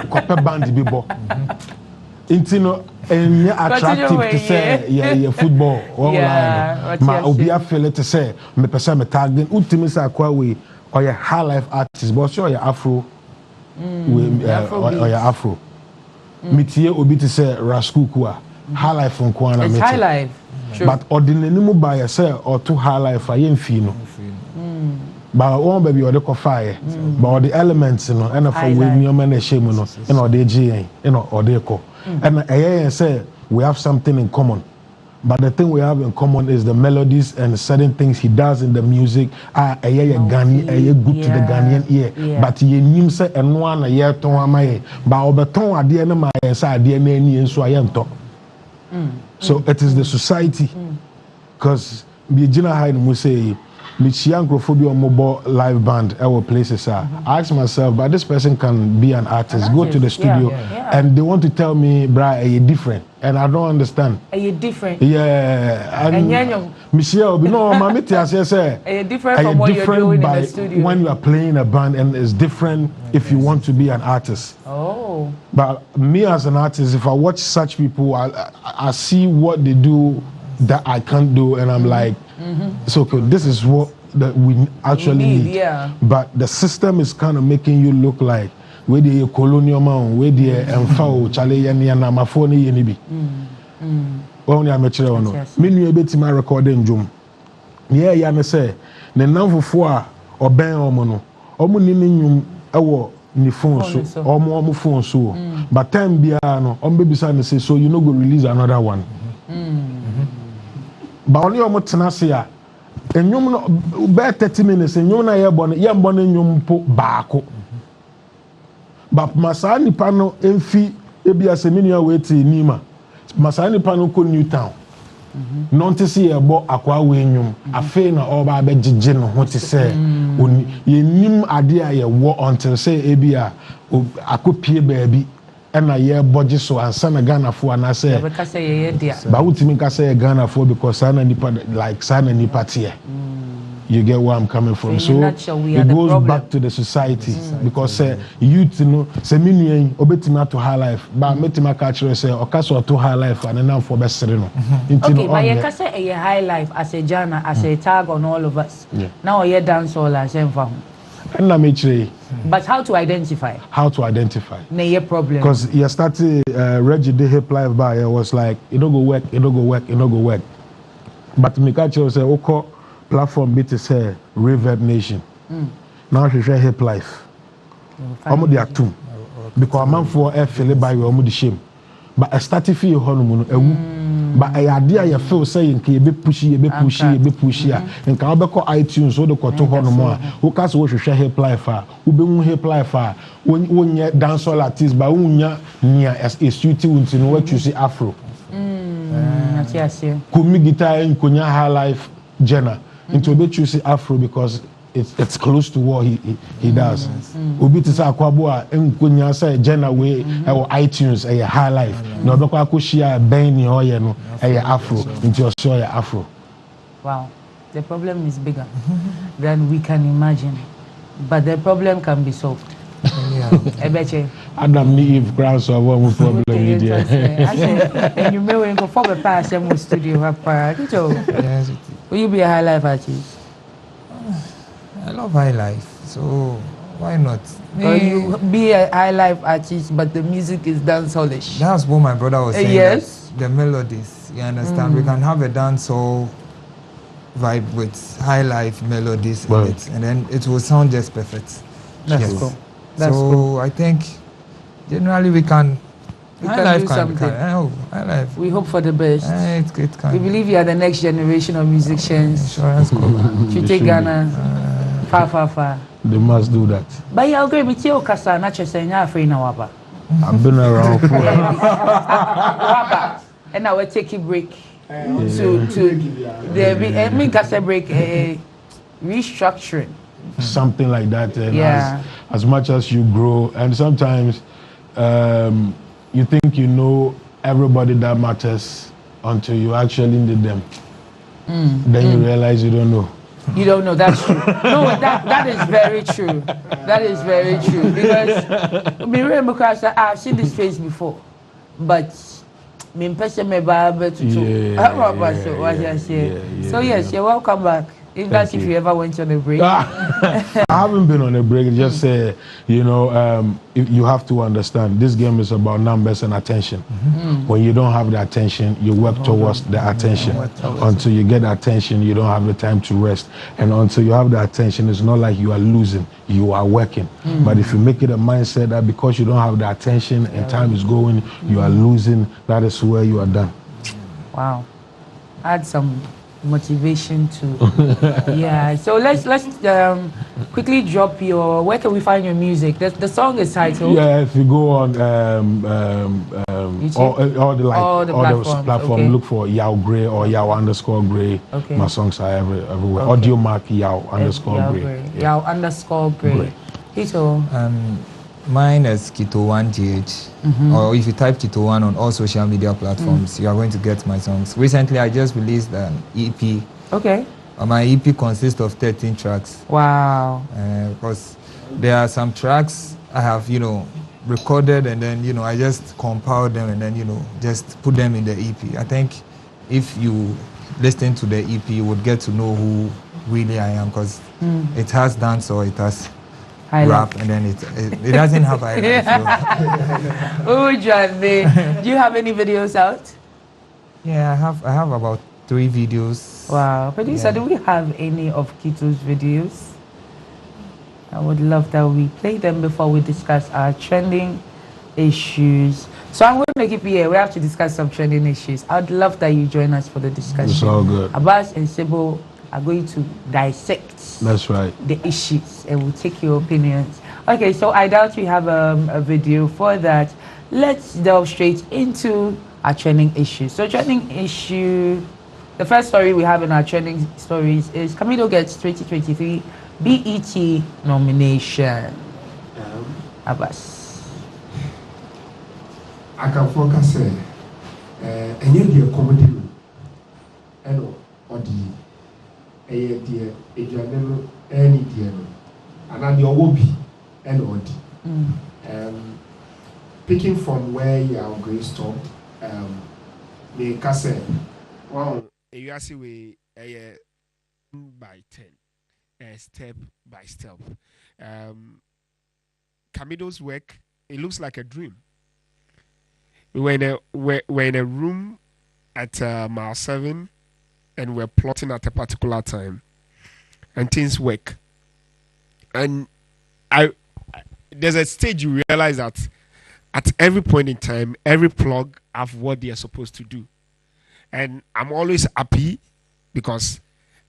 S11: copper band bibo. Intino and attractive to say, yeah, football, or my Obia feel it to say, me person me tagging Utimisa Kwawe or your high life artist, but sure, your Afro, or your Afro. Mitie Obi to say Raskukua. High life from Kwana.
S2: It's high life.
S11: But ordinary by yourself or to high life I ain't feel. But one baby or the fire. But all the elements, you know, and for when your man is shame, you know, the GA, you know, or they call. And I say we have something in common. But the thing we have in common is the melodies and certain things he does in the music are good to the Ghanaian ear. But he knew say and one a year to my but obeton at the end of my side, dear nanny, so I am talk. So it is the society, because Bijina Hyde Musei, Michy or mobile live band, our places are. I ask myself, but this person can be an artist, go to the studio, and they want to tell me, Bra, are you different? And I don't understand.
S2: Are you different?
S11: Yeah. And Michelle, no, Mammy, I say,
S2: are you different from what you're doing in the studio?
S11: When you are playing a band, and it's different if you want to be an artist.
S2: Oh.
S11: But me as an artist, if I watch such people, I see what they do that I can't do, and I'm like, it's okay, this is what that we actually need.
S2: Yeah.
S11: But the system is kind of making you look like where the colonial man, where the emfao, Charlie, and Namafoni, and Ibi. Only I'm a child. Many a bit my recording Jum. Yeah, say, the number 4 or Ben Omono, Omuniminium, ni phone so omo phone so but time bia no baby say say so you no go release another one but only omo tena se a enyum no be 30 minutes enyum na ye bone enyum po baako but masa nipa no emfi ebia semini aweti nima masa nipa no ko New Town nonte se ye bo akwa we enyum afi na oba abegege no ho te se oni ye nim ade a ye wo until say ebia akopie baabi na ye boje so ansa na Ghana fo na say
S2: be ka say ye dia
S11: ba wutimi ka say Ghana fo because sana nipa like sana nipa tie. You get where I'm coming from. So it goes back to the society because youth, you know, say me obetima to high life, but metima culture say okaso to high life and now for best no.
S2: Okay, but you can say a high life as a Jana, as a tag on all of us. Now you dance all as but how to identify?
S11: How to identify?
S2: No problem.
S11: Because you started Reggie the hip life by it was like it don't go work, it don't go work, it don't go work. But me culture say okay. Platform bit is a Reverb Nation. Now she share hip life. Omo de atum. Because man for feel by you omo de shame. But I started feel honeymoon ewu. But I idea you feel saying ke be pushy, be pushy. And can obeko iTunes so de ko to honeymoon. Who cast wo share hip life a. Who be hip life a. When you dance all artists but unya nia as a suit unti no what you see afro. Kumi guitar en konya high life Jenna. Into be choose Afro because it's close to what he does. Obi to say akwabo a enkonya say Jenna way or iTunes a high life. No be kwa share ben ni oye no Afro into your show Afro.
S2: Wow. The problem is bigger than we can imagine. But the problem can be solved.
S11: Adam ni Eve grounds of one problem media.
S2: And you may go for the past and studio will you be a high life artist?
S9: I love high life, so why not?
S2: Or you be a high life artist, but the music is dancehallish.
S9: That's what my brother was saying.
S2: Yes.
S9: The melodies, you understand? We can have a dancehall vibe with high life melodies in it, and then it will sound just perfect.
S2: That's cool.
S9: That's cool. I think generally we can.
S2: Do something. We hope for the best. We believe you are the next generation of musicians. You take Ghana far.
S11: They must do that.
S2: But you agree with you, Kasa, not just saying you're free now, Waba.
S11: I've been around for
S2: Waba. And I will take a break to make Kasa break restructuring.
S11: Something like that. And as much as you grow, and sometimes you think you know everybody that matters until you actually need them. Then you realize you don't know.
S2: You don't know, that's true. No, that is very true. That is very true. Because I've seen this face before. But so yes, you're welcome back. If you ever went on a break.
S11: I haven't been on a break. Just say, you have to understand this game is about numbers and attention. When you don't have the attention, you work towards the attention. Until you get the attention, you don't have the time to rest. And until you have the attention, it's not like you are losing, you are working. But if you make it a mindset that because you don't have the attention and time is going, you are losing, that is where you are done.
S2: Wow. Add some motivation to so let's quickly drop your where can we find your music. The song is titled
S11: if you go on all the platforms, look for Yao Gray or Yao _Gray. My songs are everywhere. Audio Mark Yao _Gray.
S2: Yao _Gray.
S9: Mine is Kito1GH, or if you type Kito1 on all social media platforms, you are going to get my songs. Recently, I just released an EP.
S2: Okay.
S9: My EP consists of 13 tracks.
S2: Wow.
S9: Because there are some tracks I have, recorded and then, I just compiled them and then, just put them in the EP. I think if you listen to the EP, you would get to know who really I am because it has dance or it has rap and then it doesn't have highlights.
S2: Oh, Johnny. Do you have any videos out?
S9: Yeah, I have about 3 videos.
S2: Wow. Producer, do we have any of Kito's videos? I would love that we play them before we discuss our trending issues. So I'm going to keep you here. We have to discuss some trending issues. I'd love that you join us for the discussion.
S11: It's all good.
S2: Abbas and Sebo are going to dissect
S11: That's right.
S2: the issues and we'll take your opinions. Okay, so I doubt we have a video for that. Let's delve straight into our trending issues. So trending issue, the first story we have in our trending stories is Kamido gets 2023 BET nomination. Abbas.
S12: I can focus and you the comedy and or the any dear and I will be and or picking from where you are going stop the cassette wow you see we by 10 step by step Kamido's work it looks like a dream. We're in a room at mile 7 and we're plotting at a particular time and things work. And there's a stage you realize that at every point in time, every plug have what they are supposed to do. And I'm always happy because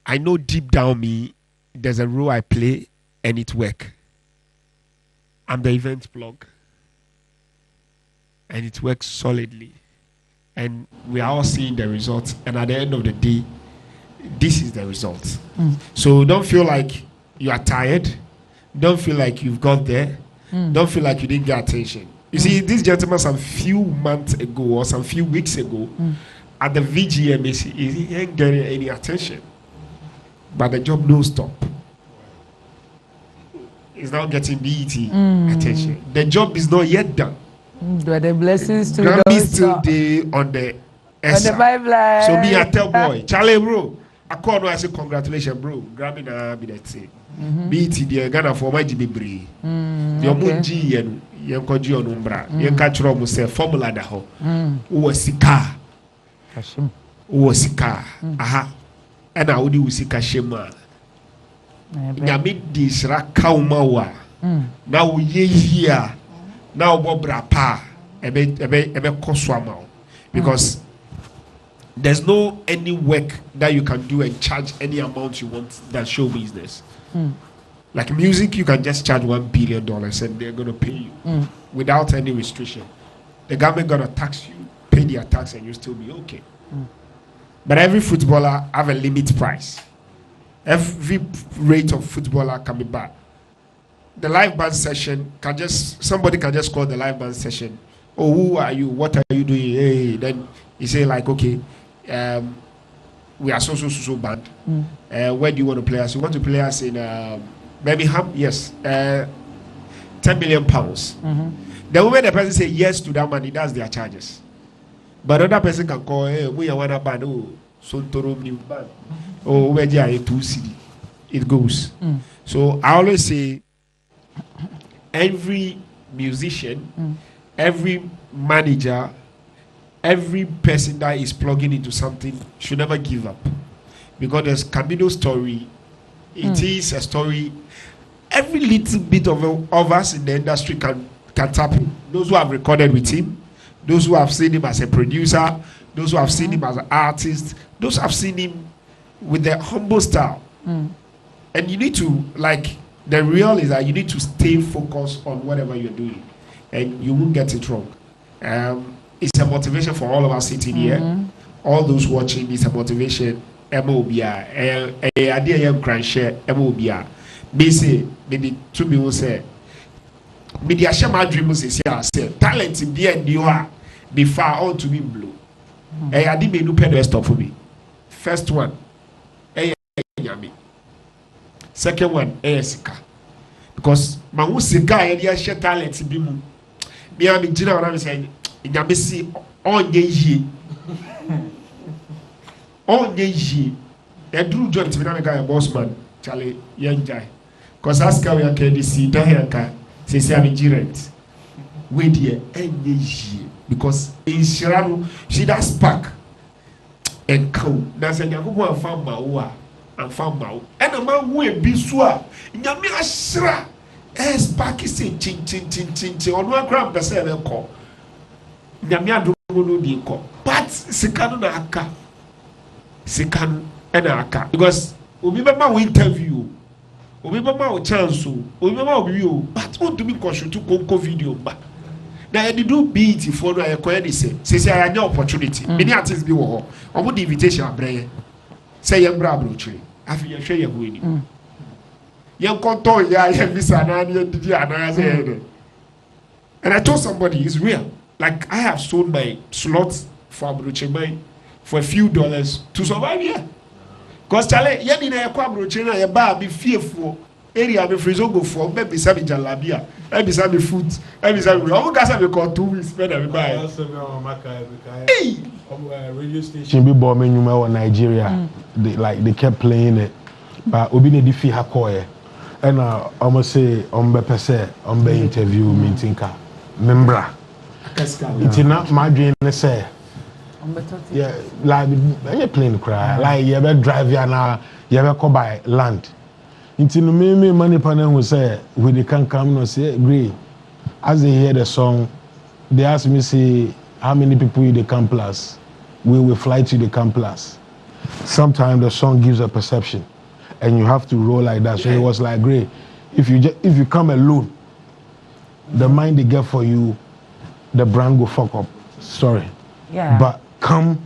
S12: I know deep down me, there's a role I play and it work. I'm the event plug. And it works solidly. And we are all seeing the results. And at the end of the day, this is the result. So don't feel like you are tired. Don't feel like you've got there. Don't feel like you didn't get attention. You see, this gentleman some few months ago or some few weeks ago at the VGM, he ain't getting any attention. But the job no stop. He's now getting BET attention. The job is not yet done.
S2: But the blessings to
S12: Grammy
S2: those
S12: still day on the
S2: pipeline.
S12: So me I tell boy, Charlie bro, I call no I say congratulations bro. Grammy na be that say. BET the Ghana for my GB. The munji yen koji on umbra. Yen catch rom say formula da ho. Uwa sika. Uwa sika. Aha. Ena udi usika shema. Nyame di sra kauma wa. Na uye here. Now Bobra pa ebe koswama because there's no any work that you can do and charge any amount you want than show business. Like music, you can just charge $1 billion and they're gonna pay you without any restriction. The government gonna tax you, pay their tax, and you still be okay. But every footballer have a limit price. Every rate of footballer can be bad. The live band session somebody can just call the live band session. Oh, who are you? What are you doing? Hey, then you say like, okay, we are so band. Where do you want to play us? You want to play us in Birmingham? Yes. 10 million pounds. The moment the person say yes to that money, that's their charges. But other person can call, hey, we are one band. Oh, so Toro new band. Oh, where they are 2 CD. It goes. So I always say, every musician, every manager, every person that is plugging into something should never give up. Because there's Kamido's story. It is a story. Every little bit of us in the industry can tap in. Those who have recorded with him, those who have seen him as a producer, those who have seen him as an artist, those who have seen him with the humble style. And you need to, like, the real is that you need to stay focused on whatever you're doing, and you won't get it wrong. It's a motivation for all of us sitting here, all those watching. It's a motivation. MOBA, idea can share MOBA. Basically, maybe 2 people say, media share my dreams is here. Say talent be and you are be far all to be blue. I did me no pay the rest of me. First one, yami. Second one, sika. Because my who sika and share talent be mu. Me am in general when I say yami see on ye. On ye. A Drew John to be a boss man, Charlie young guy. Because ask how we are can see Dayanka, says I'm in Girent. Wait here, and ye. Because in Shirano, she does spark and cow. That's a young woman found Maua and found Mau. And a man who be swa. Yamia Shra, sparky say chin on one gram per se ko nyame adom no di ko but sikano na aka sikano na aka because obi be ma we interview obi be ma o chance obi be ma obi o but won to me ko shoot ko video ba na e do beat for no e ko e say say I had opportunity many artists bi wo ho omo the invitation abreye say ye bra bro chiri afi ye hwe ye ho ni ye konto ya ye visa na ye didi ana say and I told somebody it's real. Like I have sold my slots for Abrochemai for a few dollars to survive here. Cause Charlie, you need a Abrochena, a bar be fearful. Area be freeze go for maybe Sabi Jalabia, maybe Sabi food, maybe Sabi. I'm going to call 2 weeks spend every buy.
S11: Hey, radio station be bombing you in Nigeria. They kept playing it, but Obi ne difi hakoye. And almost say pese interview mintinka membra. It's not my dream to say. Yeah, like any plane cry, like you ever drive here now, you ever come by land. It's no me money panel who say when they can come no say agree. As they hear the song, they ask me say how many people in the camp plus. We will fly to the camp plus. Sometimes the song gives a perception, and you have to roll like that. So it was like great. If you come alone, the mind they get for you. The brand go fuck up. Sorry.
S2: Yeah.
S11: But come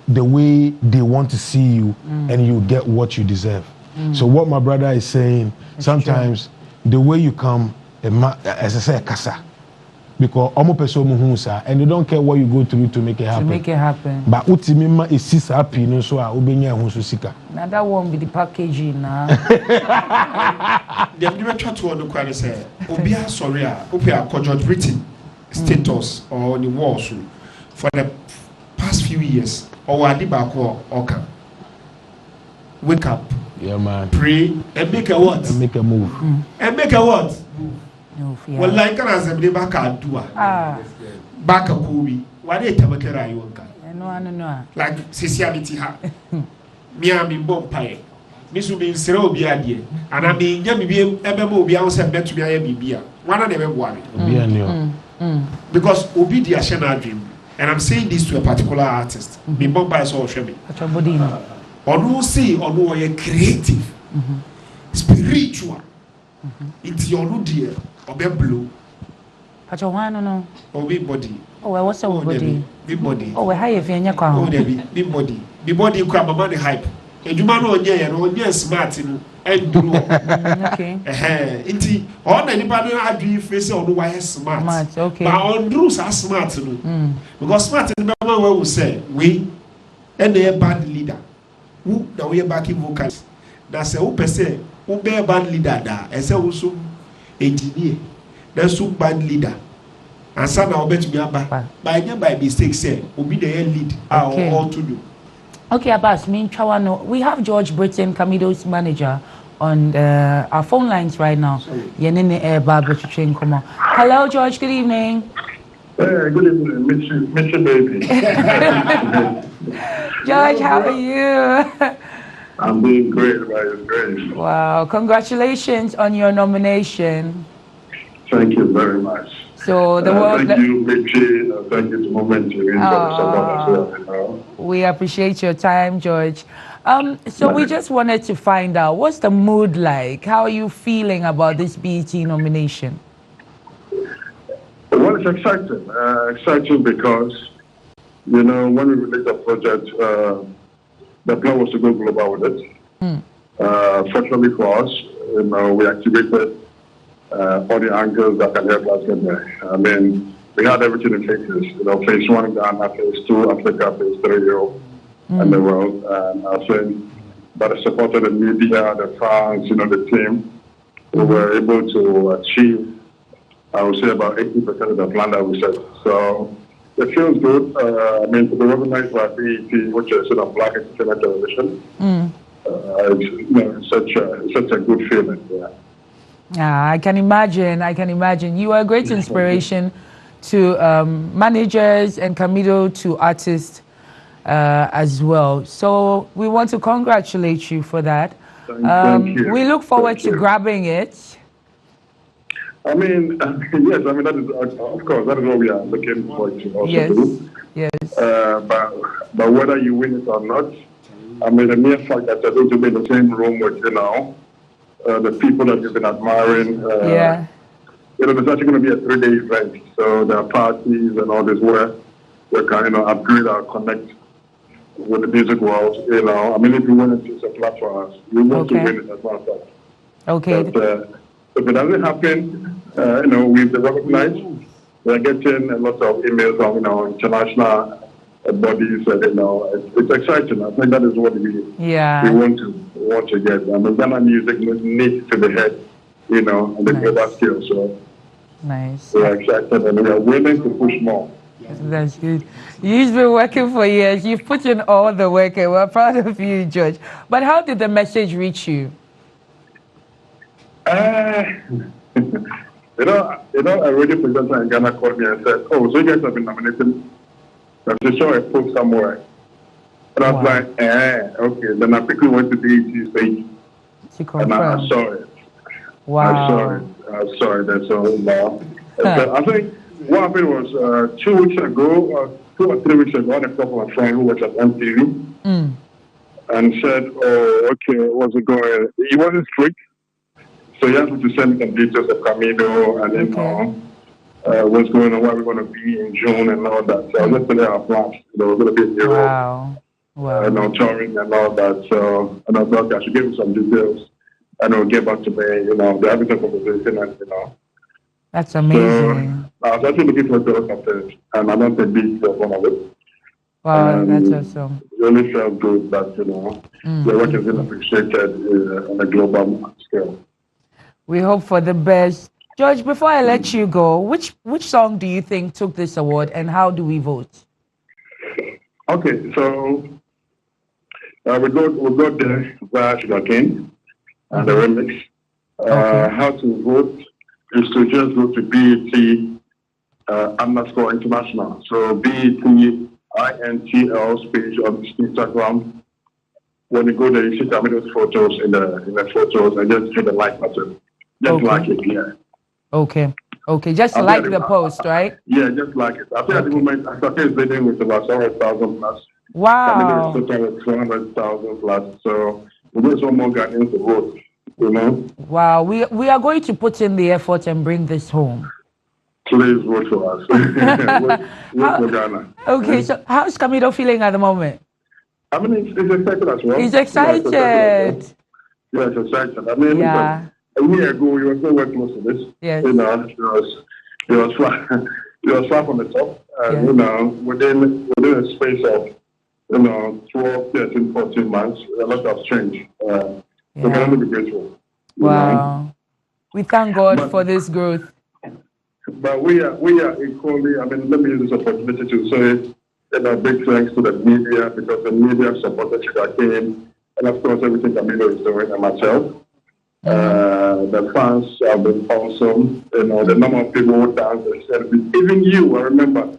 S11: the way they want to see you and you get what you deserve. So what my brother is saying, it's sometimes true. The way you come, as I say, kasa. Because omo person muhunsa and they don't care what you go through to make it happen.
S2: To make it happen.
S11: But utimima is sis happy no so ubenya hunsu sika.
S2: Now that won't be the packaging now.
S12: The never try to on the quality say obia sorry ope a written status or on the walls for the past few years or adibako or wake up,
S11: yeah man,
S12: pray and make a what,
S11: and make a move,
S12: and make a what.
S2: Yeah.
S12: Well, like as a back a do back a kobe. What they tell me
S2: no.
S12: Like sociality ha. Me am in Bompire. Miss will be in Sero Biadi, and I mean, Yami Ebemo Bianca bet to be a Bibia. One of them worry. Because Obidia Shana dream, and I'm saying this to a particular artist. Me Bompire is all Shemi. Or no say, or no, you're creative, spiritual. It's your new dear, or be blue.
S2: But you want to know?
S12: Or big body.
S2: Oh, what's your body?
S12: Big body.
S2: Oh, how you feel in your car?
S12: Oh, big body. Big body, you come about the hype. And you man on yeah, and on yeah, smart and do.
S2: Okay.
S12: Inti, on anybody I do face on why smart.
S2: Okay.
S12: But on Bruce are smart to because smart in the way we say, we and they band leader. Who the way backing vocals. That's a who per se, who be a band leader da, and say also engineer. That's who band leader. And some now bet me about by mistake say, will be the lead all to do.
S2: Okay, Abbas, we have George Britton, Kamido's manager, on our phone lines right now. Hello, George, good evening.
S13: Hey, good evening, Michy baby.
S2: George, how are you?
S13: I'm doing great, right? Great.
S2: Wow, congratulations on your nomination.
S13: Thank you very much.
S2: So the world.
S13: Thank you, Michy. Thank you to Moment.
S2: We appreciate your time, George. So we just wanted to find out, what's the mood like? How are you feeling about this BET nomination?
S13: Well, it's exciting. Exciting because, you know, when we released the project, the plan was to go global with it. Fortunately for us, you know, we activated all the angles that can help us get there. I mean, we had everything in phases. You know, phase 1 Ghana, phase 2 Africa, phase 3 Europe, and the world. And I think by the support of the media, the fans, you know, the team, we were able to achieve, I would say, about 80% of the plan that we set. So it feels good. I mean, to be recognized by BET, which is Black Entertainment Television, it's such a good feeling. Yeah.
S2: Yeah, I can imagine. You are a great inspiration to managers and Kamido to artists as well. So we want to congratulate you for that.
S13: Thank you.
S2: We look forward to grabbing it.
S13: I mean, yes, I mean, that is, of course, that is what we are looking forward to also do.
S2: Yes.
S13: But whether you win it or not, I mean, the mere fact that you're going to be in the same room with, the people that you've been admiring, there's actually going to be a 3-day event. So there are parties and all this where we can, upgrade our connect with the music world, I mean, if you win it, it's a flat for us. We want to win it as well.
S2: Okay.
S13: But if it doesn't happen, we've recognized, we're getting a lot of emails from, international bodies, it's exciting. I think that is what we want to get. I mean, Ghana music needs to be heard, on the global scale. So
S2: nice.
S13: We're excited and we are willing to push more.
S2: That's good. You've been working for years. You've put in all the work, and we're proud of you, George. But how did the message reach you?
S13: I already presenter in Ghana called me and said, "Oh, so you guys have been nominated." I saw a post somewhere, and I was like, okay." Then I quickly went to the ET page, and I saw it.
S2: Wow.
S13: I saw it. That's all. I think what happened was 2 weeks ago, 2 or 3 weeks ago, I had a couple of friends who was at MTV and said, "Oh, okay, what's it going?" He wasn't strict. So you have to send me some details of Kamido and then what's going on, where we're going to be in June and all that. So I was just telling our plans. We're going to be in Europe. Wow. Touring and all that. So and I thought I should give him some details and he'll get back to me. They're having some conversation and
S2: That's amazing.
S13: So I was actually looking for those content and I don't take big of one of it.
S2: Wow, that's awesome.
S13: It really felt good that, the work has been appreciated on a global scale.
S2: We hope for the best. George, before I let you go, which song do you think took this award and how do we vote?
S13: Okay, so we got the via Sugarcane and the remix. How to vote is to just go to BET _international. So BETINTL page on Instagram. When you go there, you see Kamido's photos in the photos and just hit the like button. Just like it, yeah.
S2: Okay, just like the post, right?
S13: Yeah, just like it. I think at the moment, Shatta is leading with about 700,000 plus.
S2: Wow.
S13: Kamido is total with 200,000 plus. So we need some more Ghanaians to vote,
S2: Wow, we are going to put in the effort and bring this home.
S13: Please vote for us. vote for Ghana.
S2: Okay, so how's Kamido feeling at the moment?
S13: I mean, he's excited as well.
S2: He's excited.
S13: Yeah, it's excited. I mean, a year ago, he was nowhere close to this.
S2: Yes.
S13: He was far from the top. And, within a space of, 12, 13, 14 months, a lot has changed. So can only be grateful.
S2: Wow. We thank God for this growth.
S13: But we are equally, I mean, let me use this opportunity to say, big thanks to the media because the media supported Sugarcane and of course everything Kamido is doing and myself. The fans have been awesome. The number of people who dance and selfies. Even you, I remember,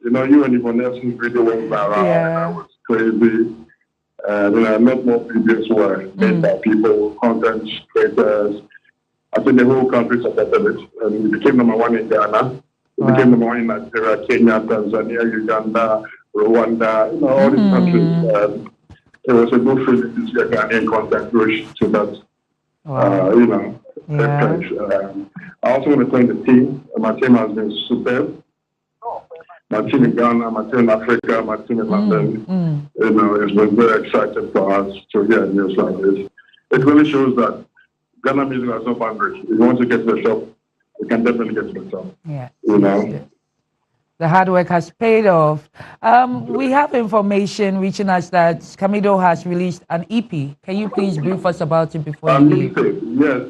S13: you and Yvonne Nelson's video went viral.
S2: Yeah.
S13: And it was crazy. I met more videos were made by people, content creators. I think the whole country supported it. And we became #1 in Ghana. We became #1 in Nigeria, Kenya, Tanzania, Uganda, Rwanda, all these countries. It was a good feeling to see a Ghanaian content push to that. I also want to thank the team. My team has been superb. My team in Ghana, my team in Africa, my team in London. It's been very exciting for us to hear news like this. It really shows that Ghana music has no boundaries. If you want to get to the top, you can definitely get to the top.
S2: Yes. The hard work has paid off. We have information reaching us that Kamido has released an EP. Can you please brief us about it before you leave?
S13: Yes.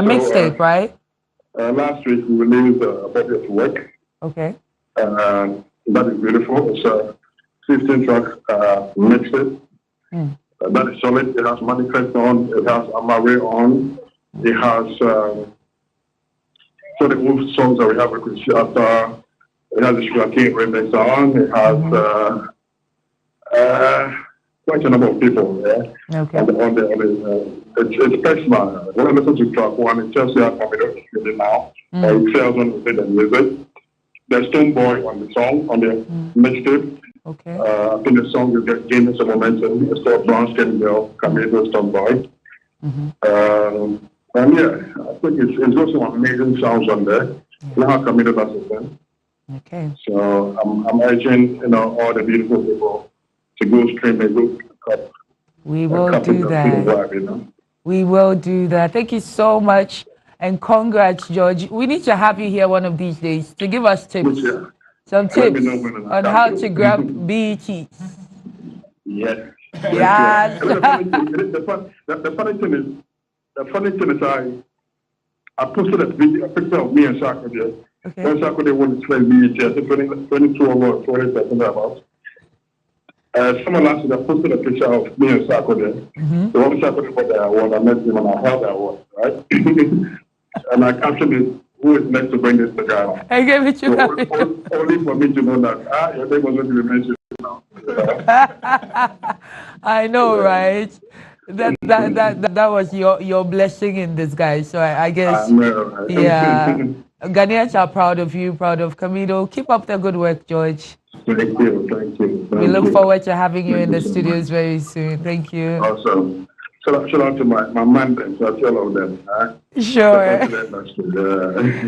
S2: A mixtape, right?
S13: Last week we released a body of work.
S2: Okay.
S13: That is beautiful. It's a 15-track mixtape. That is solid. It has Manifest on. It has Amare on. It has so the old songs that we have with Shatta. It has the Sugarcane remix on. It has quite a number of people. Yeah.
S2: Okay.
S13: It's personal. When I listen to track one, it tells you how Kamido is now. It tells when we play the music. There's Stone Boy on the song, on the mixtape.
S2: Okay.
S13: I think the song is gaining some momentum. It's called Brown Skin Girl, Kamido, Stone Boy. And yeah, I think it's got some amazing sounds on there. You know how Kamido does it then.
S2: Okay.
S13: So I'm urging, all the beautiful people to go stream and go pick up.
S2: We will do that. We will do that. Thank you so much. And congrats, George. We need to have you here one of these days to give us tips. Some tips on how to grab BETs.
S13: Yes.
S2: Yes.
S13: The funny thing is I posted a picture of me and Shaka there.
S2: Okay.
S13: When Shaka they wanted to play BET, I think 22 or 20 seconds about. Someone last year posted a picture of me and Shaka there. The one Shaka got the award, I met him and I held the award, right? And I captured it, who is next to bring this to Ghana.
S2: I gave it to you.
S13: Only for me to know that, your name was going to be mentioned now.
S2: I know, right? That was your blessing in disguise. So I guess, yeah. Ghanaians are proud of you, proud of Kamido. Keep up the good work, George.
S13: Thank you.
S2: We look forward to having you in the studios very soon. Thank you.
S13: Awesome. Shout out to my man then, so I tell all of them.
S2: Sure.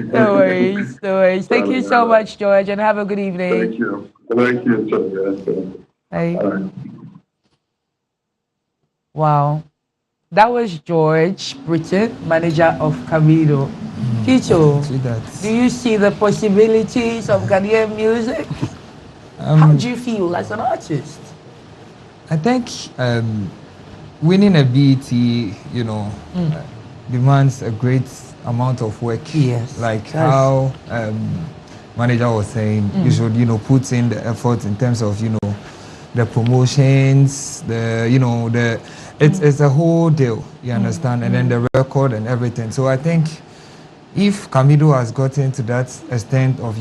S2: No worries. Thank you so much, George, and have a good evening.
S13: Thank you.
S2: Bye. Wow. That was George Britton, manager of Kamido. Tito, do you see the possibilities of Ghanaian music? How do you feel as an artist?
S9: I think winning a BET, demands a great amount of work.
S2: Yes.
S9: Like how manager was saying, you should, put in the effort in terms of, the promotions, it's a whole deal, you understand, and then the record and everything. So I think if Kamido has gotten to that extent of,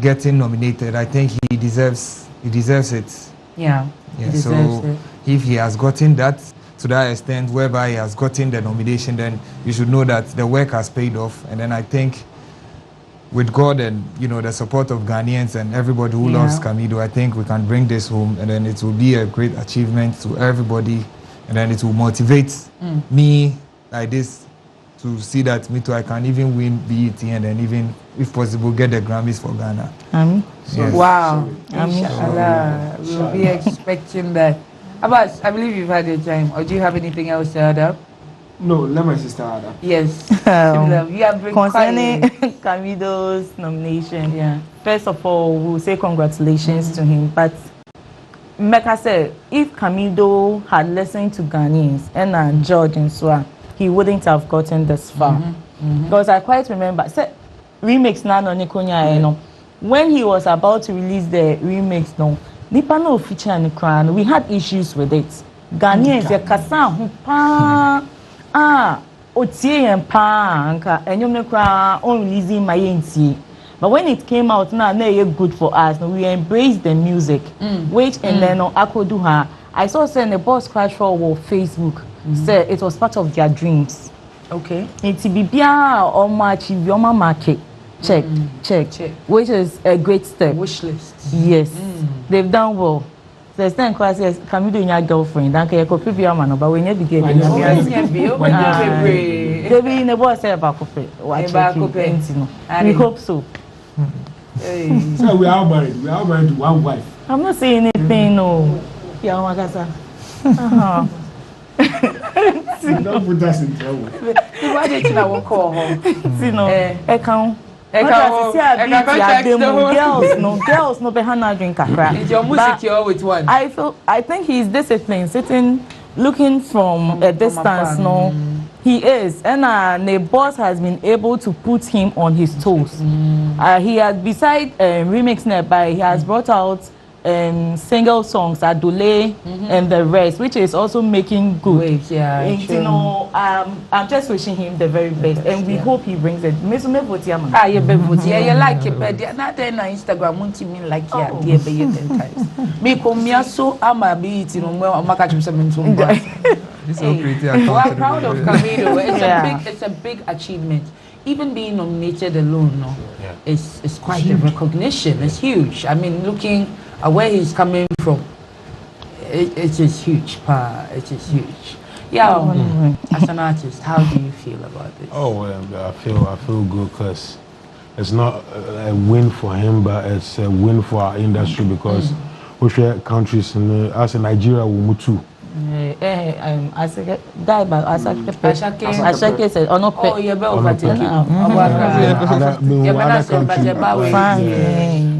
S9: getting nominated, I think he deserves it.
S2: Yeah.
S9: So if he has gotten that to that extent whereby he has gotten the nomination, then you should know that the work has paid off. And then I think with God and the support of Ghanaians and everybody who loves Kamido, I think we can bring this home, and then it will be a great achievement to everybody, and then it will motivate me like this to see that me too I can even win BET, and then even if possible get the Grammys for Ghana.
S2: Yes. Wow. Inshallah. We will be expecting that. Abbas, I believe you've had your time, or do you have anything else to add up?
S12: No, let my sister add up.
S2: Yes.
S10: Concerning Kamido's nomination, first of all, we'll say congratulations to him. But Mecca said, if Kamido had listened to Ghanaians and George and Swa, he wouldn't have gotten this far. Because I quite remember, remix Nano Nikonya, when he was about to release the remix, Nipa no feature and crown, we had issues with it. Ghanaians, otie and pa and you make on releasing my NT. But when it came out now, good for us. We embraced the music. Which and then I could do her. I saw saying the boss crash for Facebook. Said it was part of their dreams.
S2: Okay.
S10: It's Bibia or Michy market. Check. Which is a great step.
S2: Wish list.
S10: Yes. They've done well. There's 10 classes, Kamido in your girlfriend, and can copy your man, but when you begin, they be in the boss about coffee. We hope so.
S12: So we are married to one wife.
S10: I'm not saying anything, no. Yeah,
S12: don't put us in trouble.
S2: Why did you not call home?
S10: Girls no behana drink kakra.
S2: Is your music here with one?
S10: I think he's disciplined, sitting looking from a distance. He is, and the boss has been able to put him on his toes. He has, beside remix nearby, he has brought out single songs, Adule, and the rest, which is also making good.
S2: Waves, yeah,
S10: and, you know, I'm just wishing him the very best, and we hope he brings it.
S2: You like it, but not on Instagram. Wontumi like yeah, dear, be 10 times. Me come so ama be it, you know, I'm not catching something so much. We're proud of Kamido. It's a big achievement. Even being nominated alone, no, is quite a recognition. It's huge. I mean, looking at where he's coming from, it is huge. It is huge. Yeah. As an artist, how do you feel about this?
S11: Oh, well, I feel good because it's not a win for him, but it's a win for our industry because we share countries as in Nigeria, we move too.
S10: As a guy, but as a said, oh no,
S2: oh, you're better overtaking.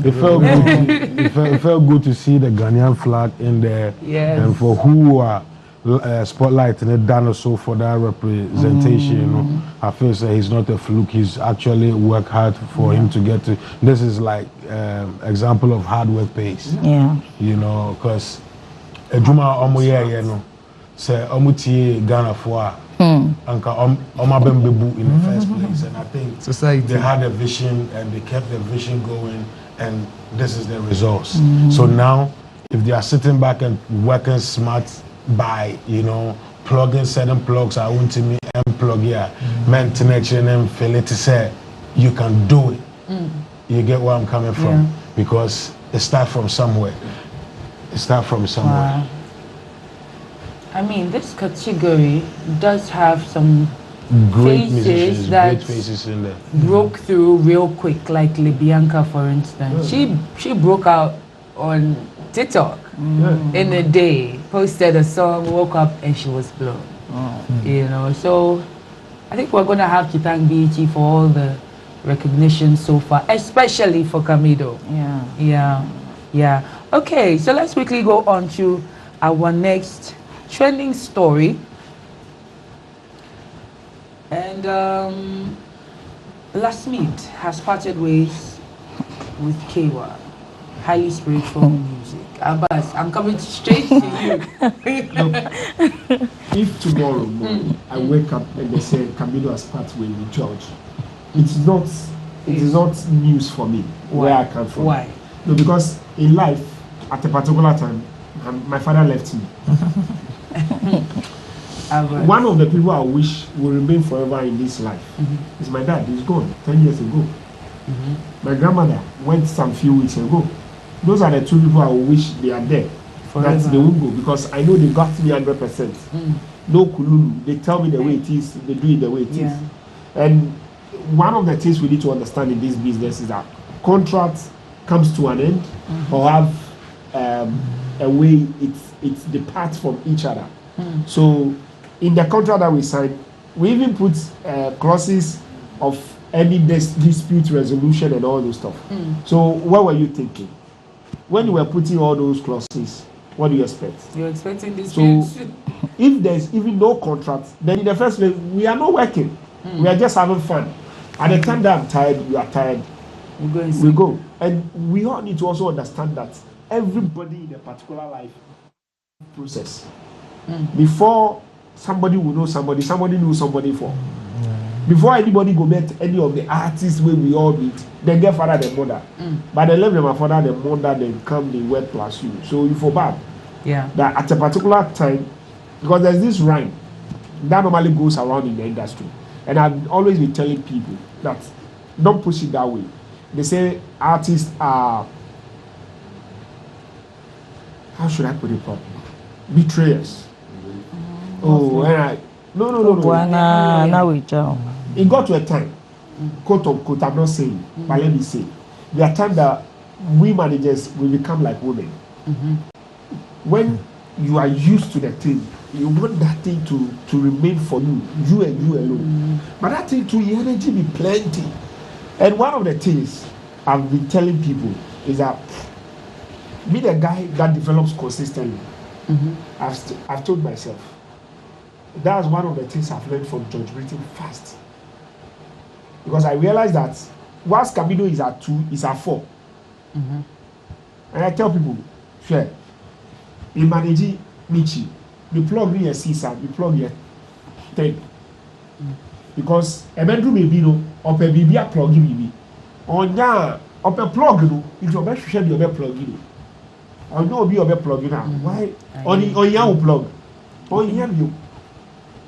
S11: It felt good to see the Ghanaian flag in there, and for who are spotlighting it down also for that representation. You know, I feel say he's not a fluke. He's actually worked hard for him to get to. This is like example of hard work pays.
S10: Yeah,
S11: you know, because. Ejuma omoye ye no say omutie Ghana for anka omabembebu in the first place, and I think society they had a vision and they kept the vision going, and this is the results. So now if they are sitting back and working smart by, you know, plugging certain plugs, I want to me and plug here, connection and feel it to say you can do it. You get where I'm coming from, because it starts from somewhere. Start from somewhere. Wow.
S2: I mean, this category does have some
S11: great
S2: faces
S11: great faces in there.
S2: Broke through real quick, like Libianca, for instance. She broke out on TikTok in a day, posted a song, woke up, and she was blown. You know, so I think we're gonna have to thank BET for all the recognition so far, especially for Kamido. Yeah. Okay, so let's quickly go on to our next trending story. And Lasmeet has parted ways with Kewa. Highly spiritual music. Abbas, I'm coming straight to you.
S12: Look, if tomorrow morning I wake up and they say Kamido has parted ways with George, it is not news for me. Where I come from.
S2: Why?
S12: No, because in life, at a particular time, my father left me. One of the people I wish will remain forever in this life is my dad. He's gone 10 years ago. My grandmother went some few weeks ago. Those are the two people I wish they are there. That they won't go, because I know they got me 100%. No kululu. They tell me the way it is. They do it the way it is. And one of the things we need to understand in this business is that contracts comes to an end, or have a way it departs from each other. So in the contract that we signed, we even put clauses of any dispute resolution and all those stuff. So what were you thinking when you were putting all those clauses? What do you expect?
S2: You're expecting disputes.
S12: So if there's even no contract, then in the first place we are not working. We are just having fun. At the time that I'm tired, you are tired. We go. And we all need to also understand that everybody in a particular life process. Before somebody will know somebody knows somebody for. Before anybody go meet any of the artists where we all meet, they get father their mother. But they left them a father their mother, then come they work plus you. So you for bad. That at a particular time, because there's this rhyme that normally goes around in the industry. And I've always been telling people that don't push it that way. They say artists are, how should I put it properly? Betrayers. No. It got to a time, quote unquote, I'm not saying, but let me say, there are times that we managers will become like women. When you are used to the thing, you want that thing to remain for you and you alone. But that thing too, your energy be plenty. And one of the things I've been telling people is that be the guy that develops consistently. I've told myself, that's one of the things I've learned from George Britain fast. Because I realized that whilst Kamido is at 2, is at 4. And I tell people, Sure. In managing Michy, the plug here Caesar, the plug here 10. Because a bedroom may be no, or a baby a plug in Onya, or a plug no, it's your best share your plug in. Or no be your plug in. Why? On your plug. On you.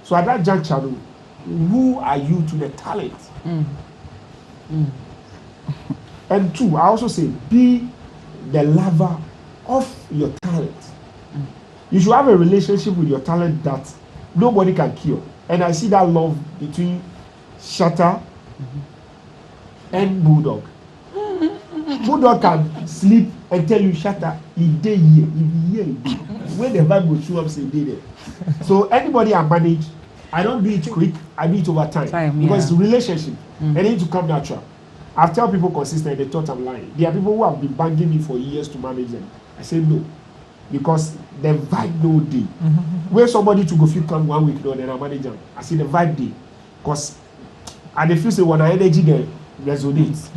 S12: So at that juncture, who are you to the talent? And two, I also say, be the lover of your talent. You should have a relationship with your talent that nobody can kill. And I see that love between Shatta and Bulldog. Bulldog can sleep and tell you, Shatta, he day here, he here. When the vibe will show up, say day there. So anybody I manage, I don't do it quick, I do it over time. Because it's a relationship. And it need to come natural. I've told people consistently, they thought I'm lying. There are people who have been banging me for years to manage them. I say no. Because the vibe no day. Where somebody to go feel come 1 week, no, then I manage them. I see the vibe day. Because and they feel say when I energy there resonates.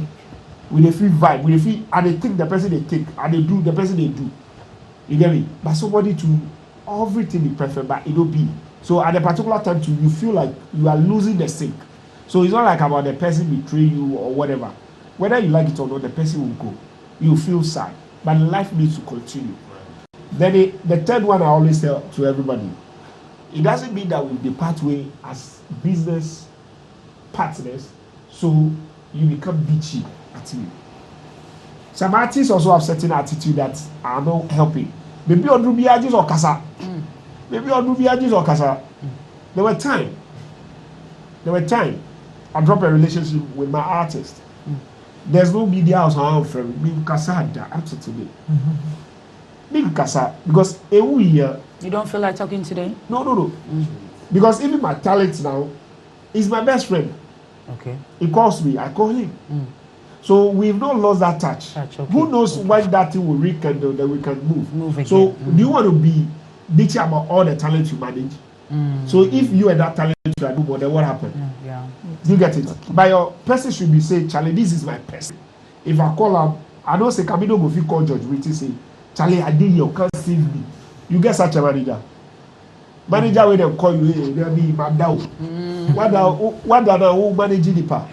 S12: With the feel vibe, with the feel and they think the person they think, and they do the person they do. You get me? But somebody to everything be perfect, but it don't be. So at a particular time too, you feel like you are losing the sync. So it's not like about the person betray you or whatever. Whether you like it or not, the person will go. You feel sad. But life needs to continue. Then the third one I always tell to everybody, it doesn't mean that we depart way as business partners, so you become bitchy at me. Some artists also have certain attitude that are not helping. Maybe on Rubiagis or Kasa. Maybe on Rubiagis or Kasa. There were time I drop a relationship with my artist. There's no media house around from me. Kasa had that up to today. Big Kasa, because a year.
S2: You don't feel like talking today?
S12: No. Because even my talent now is my best friend.
S2: Okay.
S12: He calls me, I call him. So we've not lost that touch. Okay. Who knows when that thing will rekindle, that we can move again. So do you want to be bitchy about all the talent you manage? So if you and that talent you are doing, then what happened? Do you get it? Okay. But your person should be saying, Charlie, this is my person. If I call him, I don't say Kamido go fit call George Witty say, Charlie, I did you can't save me. You get such a manager. Manager when they call you, they'll be mad down. What who managing the part?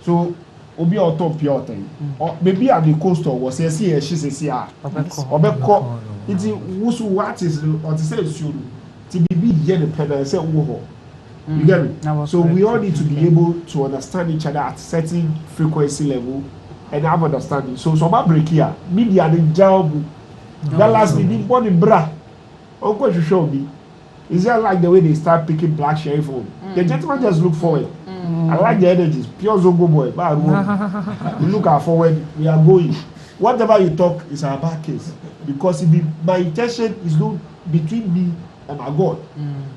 S12: So obi on top pure thing. Or maybe at the coast or was she say Obeko. It's who what is or to say should to be here the pen say you get me? So we all need to be able to understand each other at certain frequency level and have understanding. So some break here, media the job that last minute one in bra. Uncle to show me. Is that like the way they start picking black sheriff on? The gentleman just look forward. I like the energies. Pure Zongo boy. We look at forward, we are going. Whatever you talk is our back case. Because my intention is not between me and my God.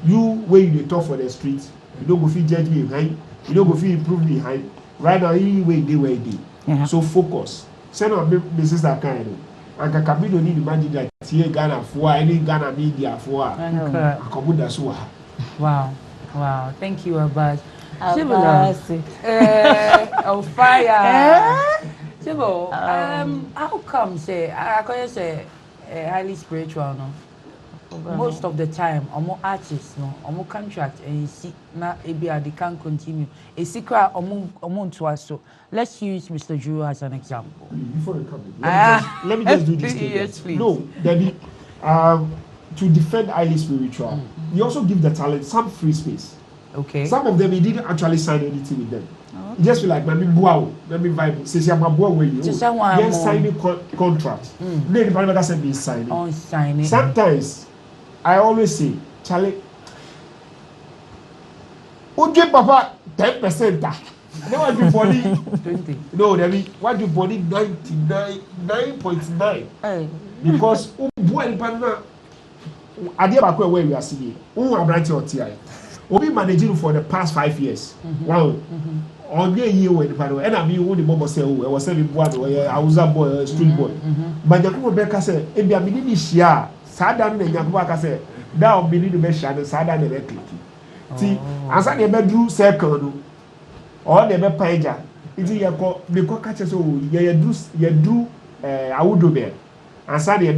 S12: You, when you talk for the streets, you don't go feel judge me behind. You don't go feel improve me behind. Right now, you way they. So focus. Send on my sister kind of. And Kamido need imagine that here Ghana for any Ghana media for
S2: Wow. Thank you, Abbas. On fire. Chibo, how come say I can say highly spiritual no? Most of the time, omo artists no, omo contract and you see na ebia they can't continue. A secret omo to us so. Let's use Mr. Drew as an example.
S12: Before you come in, let me just do this thing.
S2: Yes, please.
S12: No, Debbie, to defend highly spiritual, you also give the talent some free space.
S2: Okay.
S12: Some of them, he didn't actually sign anything with them. He just feel like, let me vibe. Say, I'm a boy with you. Yes, signing contract. Then the parliament said be signing.
S2: On signing.
S12: Sometimes, I always say, Charlie, who give Papa 10%? Then what do body
S2: 20?
S12: No, Debbie, what do body 99.9? Because boy, partner, I did back where we are sitting. Who are branching or TI? We been managing for the past 5 years. Wow. On the year when the and I mean, who the mom say, oh, I was selling boy, I was a boy, street boy. But the people Becca said, if you are meaning share, Sadan and Yakuaka said, now meaning the best and Sadan and Equity. See, as I never drew circle. Or never pager. It's your catches. Oh, you do, I would do bear. and say you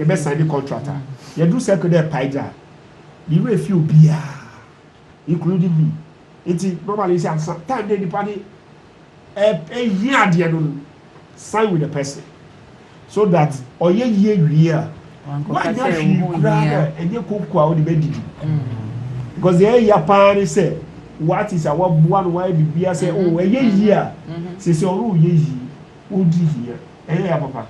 S12: be sign the contractor. You do circle there paija. You will feel bia, including me. It's normally say time they party a year the sign with the person so that or year why you and you cook out the bed because the year pan say what is our one why be say oh a year say oh ye here papa.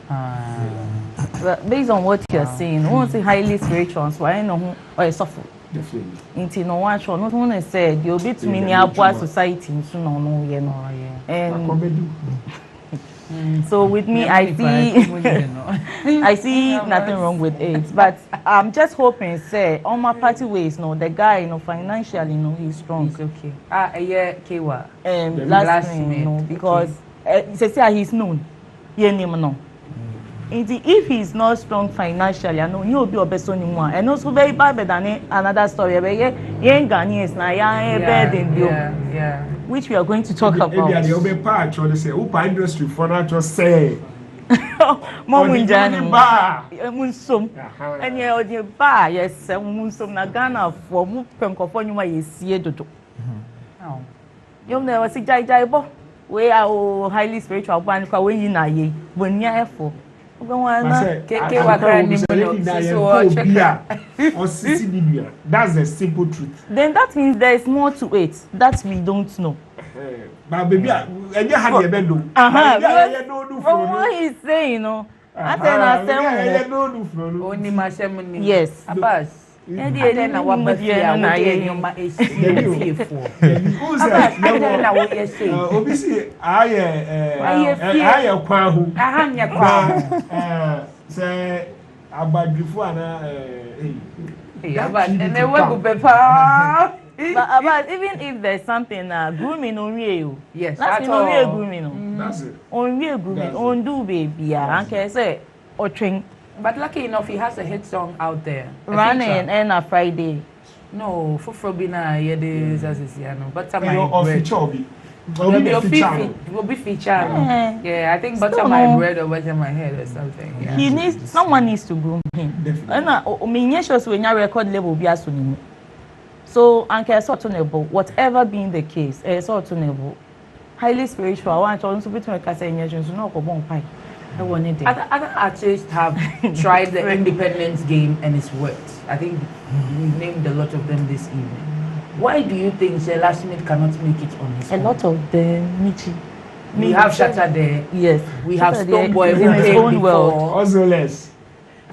S10: But based on what you're saying, won't say highly spiritual, so I know or suffer.
S12: Definitely.
S10: Into no one show, not only said you'll be to me near society, so no, you know. And so with me, I see nothing wrong with it. But I'm just hoping, say, on my party ways, no, the guy, you know, financially, no, he's strong.
S2: It's okay. Yeah, Kewa.
S10: Last name, no, because he's known. Yeah, no. If he's not strong financially, I know he'll be a best anymore. And also very bad than another story. Young Ghanaians now, yeah, which we are going to talk about.
S12: You'll be part of the say, Upa industry for that just say.
S10: Momunjani ba, munsum. And yeah, the bar, yes, munsum na Ghana for Mupenkofonuma is here to do. You never see Jaibo. We are highly spiritual, one for when you know ye, when you're for.
S12: That's the simple truth.
S10: Then that means there is more to it that we don't know.
S12: But baby, and you had your bedroom.
S10: From what he's saying, you know,
S2: only my ceremony.
S10: Yes.
S2: Abbas. And then I want to be who's that?
S12: Obviously, I say about before
S2: and they will be papa.
S10: But even if there's something grooming on you, yes, that's on grooming.
S12: That's it.
S10: On real grooming, on do baby, yeah, and can say or train.
S2: But lucky enough, he has a hit song out there.
S10: Running and a Friday.
S2: No, for Frobina, yeah, this as you know. But
S12: my bread.
S2: Will be featured. Yeah, I think butter my bread or butter my head or something. Yeah.
S10: He needs someone needs to groom him. Definitely. When your record label be as so, Uncle Sortonable, whatever being the case, Sortonable, highly spiritual. I want to also be to make a say in your no go pie.
S2: Other artists have tried the independence game and it's worked. I think we named a lot of them this evening. Why do you think Shella Smith cannot make it on his own?
S10: A lot of them, Michy.
S2: We have Shatta there.
S10: Yes.
S2: We have Stoneboy who
S10: his own world.
S12: Also less.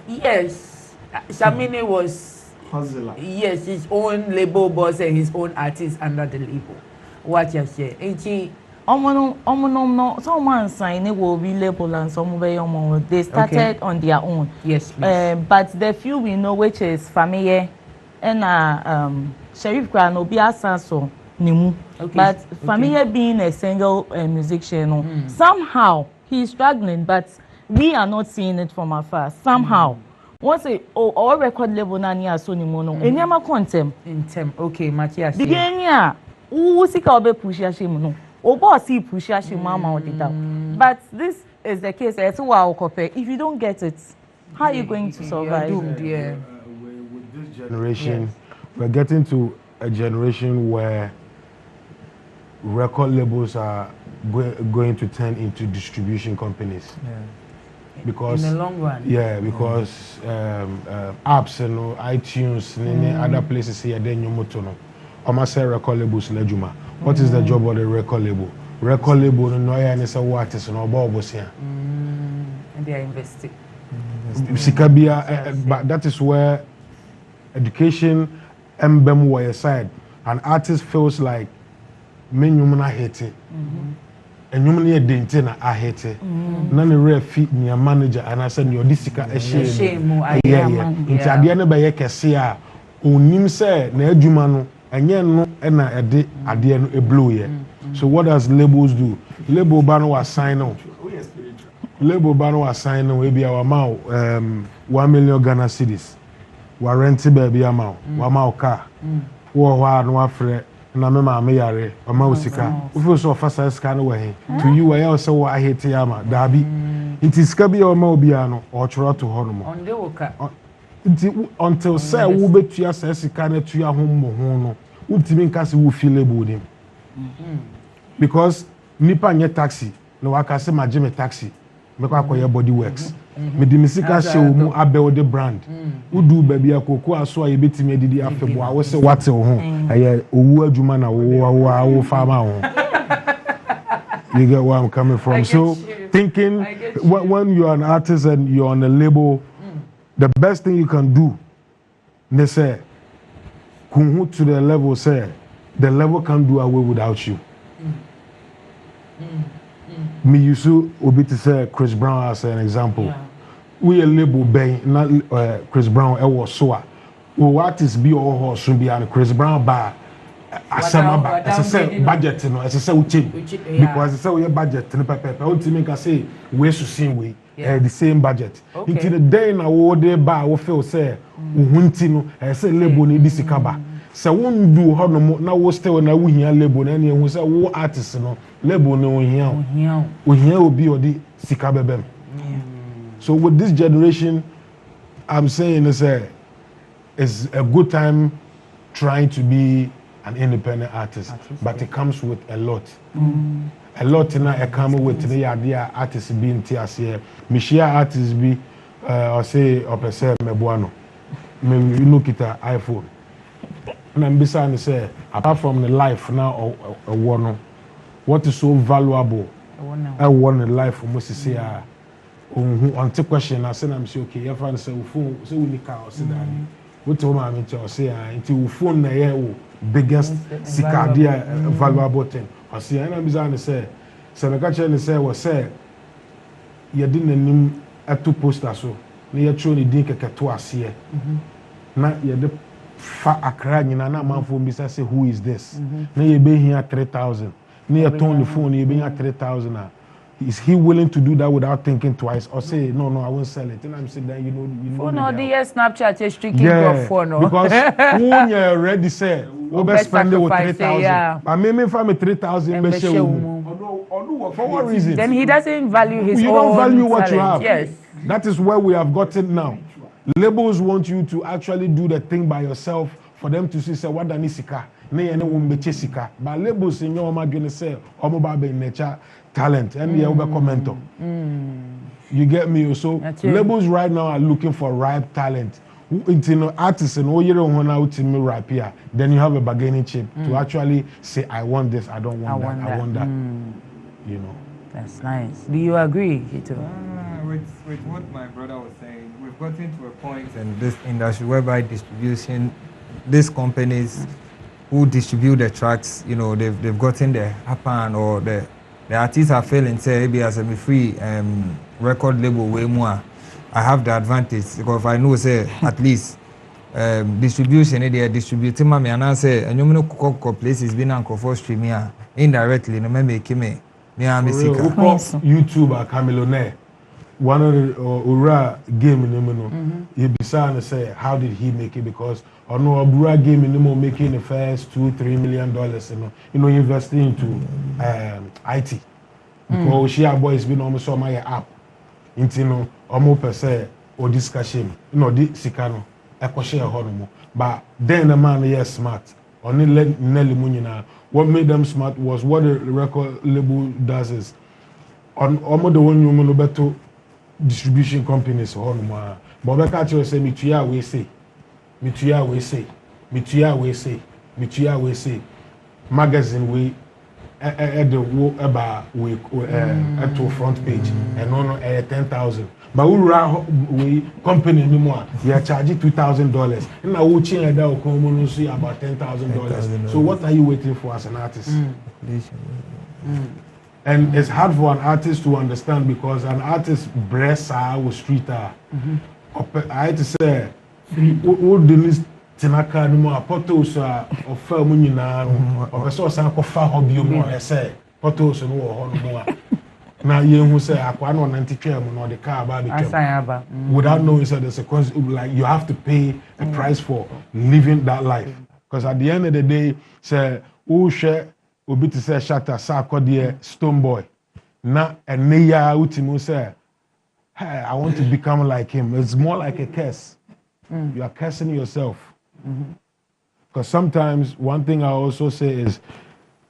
S2: Yes. Shamini was
S12: Hustler.
S2: Yes, his own label boss and his own artist under the label. What you say?
S10: Someone signed it will be label and some way they started on their own.
S2: Yes, please.
S10: But the few we know, which is Famille and Sheriff Granobia Sanso Nimu. But Famille being a single musician, somehow he's struggling, but we are not seeing it from afar. Somehow. Once our record label nania so Nimono, and Yama Contem.
S2: In tem, okay, Matthias.
S10: Begin who seek our be push no. Boss see push mama or it. But this is the case. It's wow, if you don't get it, how are you going to survive?
S2: Doomed, yeah.
S11: With this generation, we're getting to a generation where record labels are going to turn into distribution companies.
S2: Yeah.
S11: Because
S2: in the long run.
S11: Yeah, because apps and iTunes and other places here then you motono. Almost say record labels in Juma. What is the job of the record label? Record label no and it's a artist no bobo here.
S2: And they are investing.
S11: But that is where education emblem were aside. An artist feels like me hate it. And you money dentina I hate it. None rare feet me a manager and I said your disika a shame. Yeah. Into adiana by a cassia. Unim say na adwuma no enye no na ede ade no e blow ye. So what does labels do? Label ba no wa sign on. Label ba no wa sign on we be our mouth 1 million Ghana cedis. Wa rent baby amount. Wa ma car. Wo wa no afre na me ma me yare o ma usika. Wo feel so offer size scan we to you where you say I hate yama dabi. Nti sika bi o ma obia no o choro to ho no mo.
S2: Onde woka.
S11: Nti until say wo betua say sika na tua ho mo ho no. Ultimi nka se wo feelable dem. Because nipa nye taxi na waka se ma me taxi. Me kwa koye body works. Me di misika she wo mu abe the brand. Udu baby akoko aso aye betimi adidi afebo a wo se wate wo ho. Aye owu adwuma na wo farmer ho. You get where I'm coming from. So thinking when you're an artist and you're on a label, the best thing you can do, they say, to the level, say, the level can't do away without you. Me used to obi to say Chris Brown as an example. Yeah. We a label bang, not Chris Brown, was so. Well, artists be all horse soon behind Chris Brown bar. As I say budget, as I say because I say we budget no pepper. I want to make say we to same way, the same budget. Into the day na wo dey bar we feel say uhunti no, I say label ni this ikaba. So won do ho no na wo stay na wo hia label na e hu say wo artist no label no hia. Wo hia obi odi sika bebem. So with this generation, I'm saying it's a good time trying to be an independent artist, but it comes with a lot. A lot in a come with the idea artists being TSC. Michy artists be or say or per se mebuano. Me look at the iPhone. And I'm beside say apart from the life now or one, what is so valuable? I want a life for most say on the question I said I'm say okay, your friend say phone say we need car or say that. What to my mentor say until phone na here biggest sikadia valuable thing. I see and I'm bizarre say me catch say was say you didn't nim at two poster so na you throw ni din keke to ase na you the fa akra nyina na man phone bisa say who is this na you be here 3,000 na you turn the phone you be here 3,000. Is he willing to do that without thinking twice or say no I won't sell it? And I'm saying that you know.
S2: Oh no, the Snapchat is tricky for no.
S11: Because when you already say we best spend it with 3,000. I mean for me 3,000 for what reason?
S2: Then he doesn't value his own.
S11: You don't value what
S2: talent.
S11: you have.
S2: Yes.
S11: That is where we have gotten now. Labels want you to actually do the thing by yourself for them to say what dani sika. Ne yene wo mbeche sika. But labels in your imagine say omo ba be nature talent and you be commenter. You get me? So labels right now are looking for ripe talent. Artists and all you don't want to me rap here. Then you have a bargaining chip to actually say I want this, I don't want that, I want that. You know.
S2: That's nice. Do you agree, Hito?
S9: With what my brother was saying, we've gotten to a point in this industry whereby distribution, these companies who distribute the tracks, you know, they've gotten the upper hand or the artists are failing, say, maybe as a free record label way more. I have the advantage because if I know, say, at least distribution, they are distributing me, and I say, and you know, places being on for stream here indirectly, no me make me
S11: YouTube or Kamido. One of the Ura game in the you be saying say how did he make it because on no Ura game in the making the first $2-3 million you know investing into IT because she boys been almost on my app into no almost per se or discussion you know the sikano echo share honomo but then the man is smart only let Nelly Munina what made them smart was what the record label does is on almost the one you know better distribution companies or no but I catch you say me tuya we say magazine we at the wo about we at to front page and no 10,000 but we company anymore we are charging $2,000 and now we change that we come see about $10,000 so what are you waiting for as an artist? And it's hard for an artist to understand because an artist breasts are with street are. I had to say, what the list Tinaka no more photos of Felmunina or a source of far hobby more. I say, photos and war more. Now, you who say, I can't want to chairman or the car without knowing so there's a consequence, like you have to pay a price for living that life. Because at the end of the day, say, who share. Obi to say Shatta sa akɔdeɛ Stone Boy na ɛne ya utimu say hey, I want to become like him. It's more like a curse. You are cursing yourself. Because sometimes one thing I also say is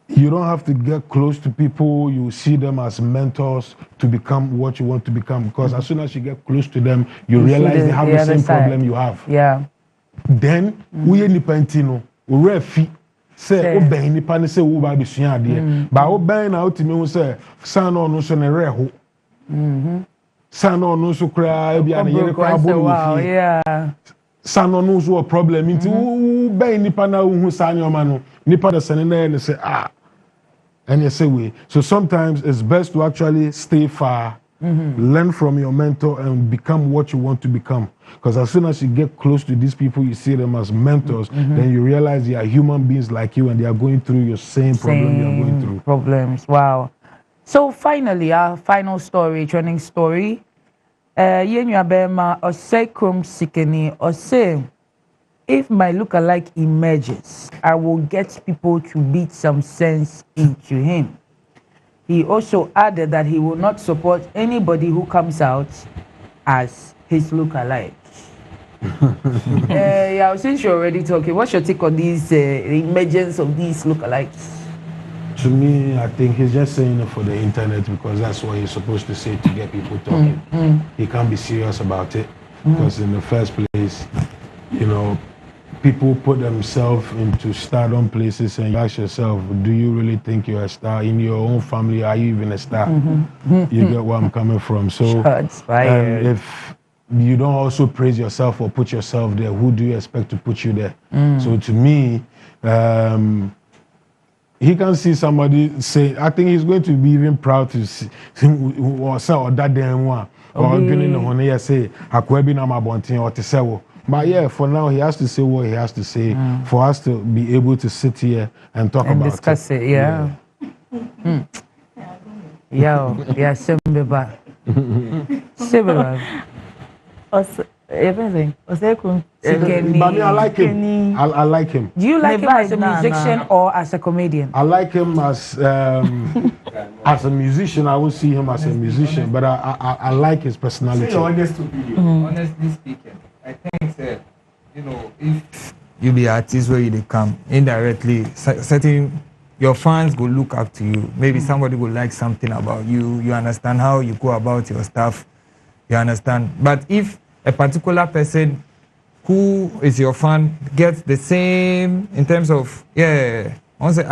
S11: you don't have to get close to people. You see them as mentors to become what you want to become. Because as soon as you get close to them, you realize they have the same problem you have.
S2: Yeah.
S11: Then we nipantino refi say obey nipa ne say wo ba be sua ade ba obey na otimi hu say san no so ne reho san no so kra e bia ne yere kra bo no fi
S2: yeah
S11: san no so a problem nti wo obey nipa na hu san nyoma no nipa da sene na ne say and you say we so sometimes it's best to actually stay far. Learn from your mentor and become what you want to become. Because as soon as you get close to these people, you see them as mentors, then you realize they are human beings like you and they are going through your same problem you are going through.
S2: Problems, wow. So finally, our final story, trending story. Yenyu Abema Osekrum Sikeni Ose. If my lookalike emerges, I will get people to beat some sense into him. He also added that he will not support anybody who comes out as his lookalike. Yeah, since you're already talking, what's your take on these emergence of these lookalikes?
S11: To me, I think he's just saying it for the internet because that's what he's supposed to say to get people talking. He can't be serious about it because in the first place, you know, people put themselves into stardom places and you ask yourself, do you really think you're a star? In your own family, are you even a star? You get where I'm coming from. So if you don't also praise yourself or put yourself there, who do you expect to put you there? So to me, he can see somebody say, I think he's going to be even proud to see or that damn one. Or getting the say, Akwebi na mabontin or Tisewo. But yeah, for now, he has to say what he has to say for us to be able to sit here and talk about
S2: discuss it. Yeah. Yeah, Simbeba.
S10: Everything.
S11: But I like him. I like him.
S2: Do you like him as a musician or as a comedian?
S11: I like him as a musician. I won't see him as a musician, but I like his personality.
S9: Honestly speaking, I think that, you know, if you be artist where you come indirectly, certain your fans will look up to you. Maybe somebody will like something about you. You understand how you go about your stuff. You understand. But if a particular person who is your fan gets the same in terms of I say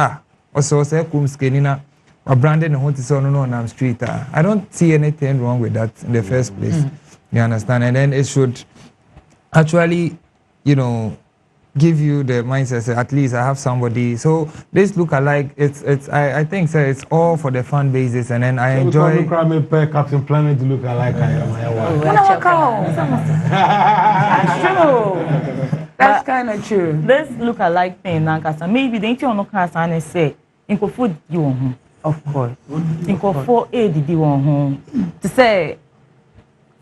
S9: also say kumskenina or branded and want on street. I don't see anything wrong with that in the first place. You understand? And then it should actually, you know, give you the mindset, say, at least I have somebody. So this look alike, I think so it's all for the fan basis, and then I enjoy.
S11: Captain Planet look alike.
S2: That's true. That's kind of true.
S10: This look alike thing, maybe the internet say, "Inko food you
S2: of course.
S10: Inko for aid you to say."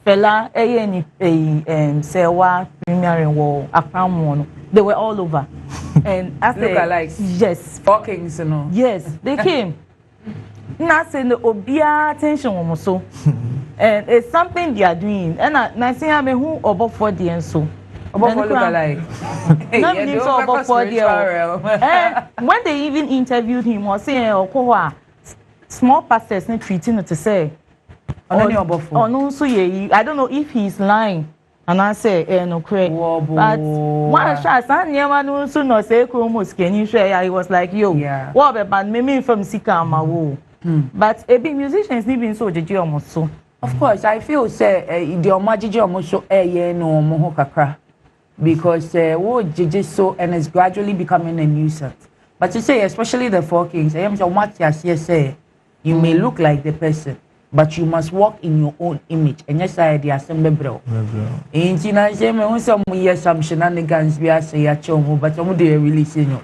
S10: Fela, Sewa, Premier Wall, Akram, they were all over. And I said,
S2: look-alikes.
S10: Yes.
S2: Walkings, you know.
S10: Yes, they came. Not saying the obia attention also. And it's something they are doing. And I say, I mean, who about for the and so.
S2: About for look-alike.
S10: Not even so about for the. When they even interviewed him, was saying, small pastors treating it to say. I don't know if he's lying, and I say, no, correct. But one shot, I soon no say, can you share? I was like, yo, what about me from Sika? But a big musician is living so, did you almost so?
S2: Of course, I feel say the Omaji almost so no moho kakra because what just so and it's gradually becoming a nuisance. But you say, especially the four kings, I am so much as you say, you may look like the person. But you must walk in your own image. And yes, I the assembly bro. In China, some years some shenanigans we are say at home, but I'm there really saying you.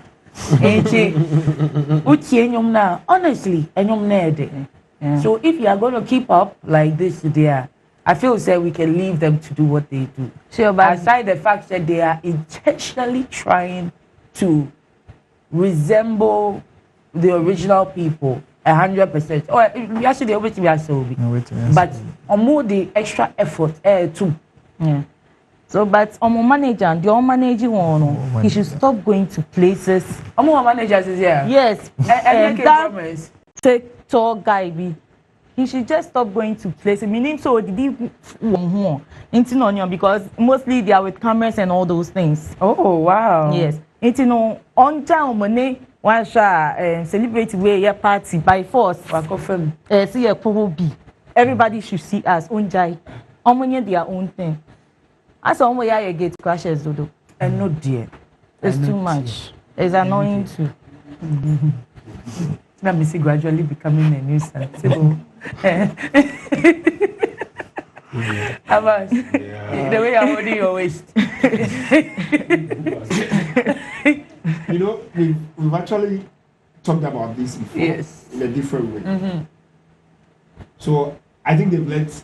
S2: Honestly, and you're so if you are going to keep up like this, there, I feel say we can leave them to do what they do. So, but aside the fact that they are intentionally trying to resemble the original people. 100%. Oh, you actually always be so but on the extra effort too.
S10: Yeah. So, but manager, the manager one, he should stop going to places.
S2: Managers is here.
S10: Yes.
S2: And that
S10: tour guy be. He should just stop going to places. Meaning, so did he into because mostly they are with cameras and all those things.
S2: Oh wow.
S10: Yes. Into on time money. One shall celebrate where party by force. See a be. Everybody should see us own jai. Their own thing. As on where you get crashes, Dodo.
S2: And no dear.
S10: It's too much. It's annoying too.
S2: Let me see gradually becoming a nuisance. Abbas, the way you're holding your waist.
S12: You know, we've actually talked about this before in a different way. So I think they've let,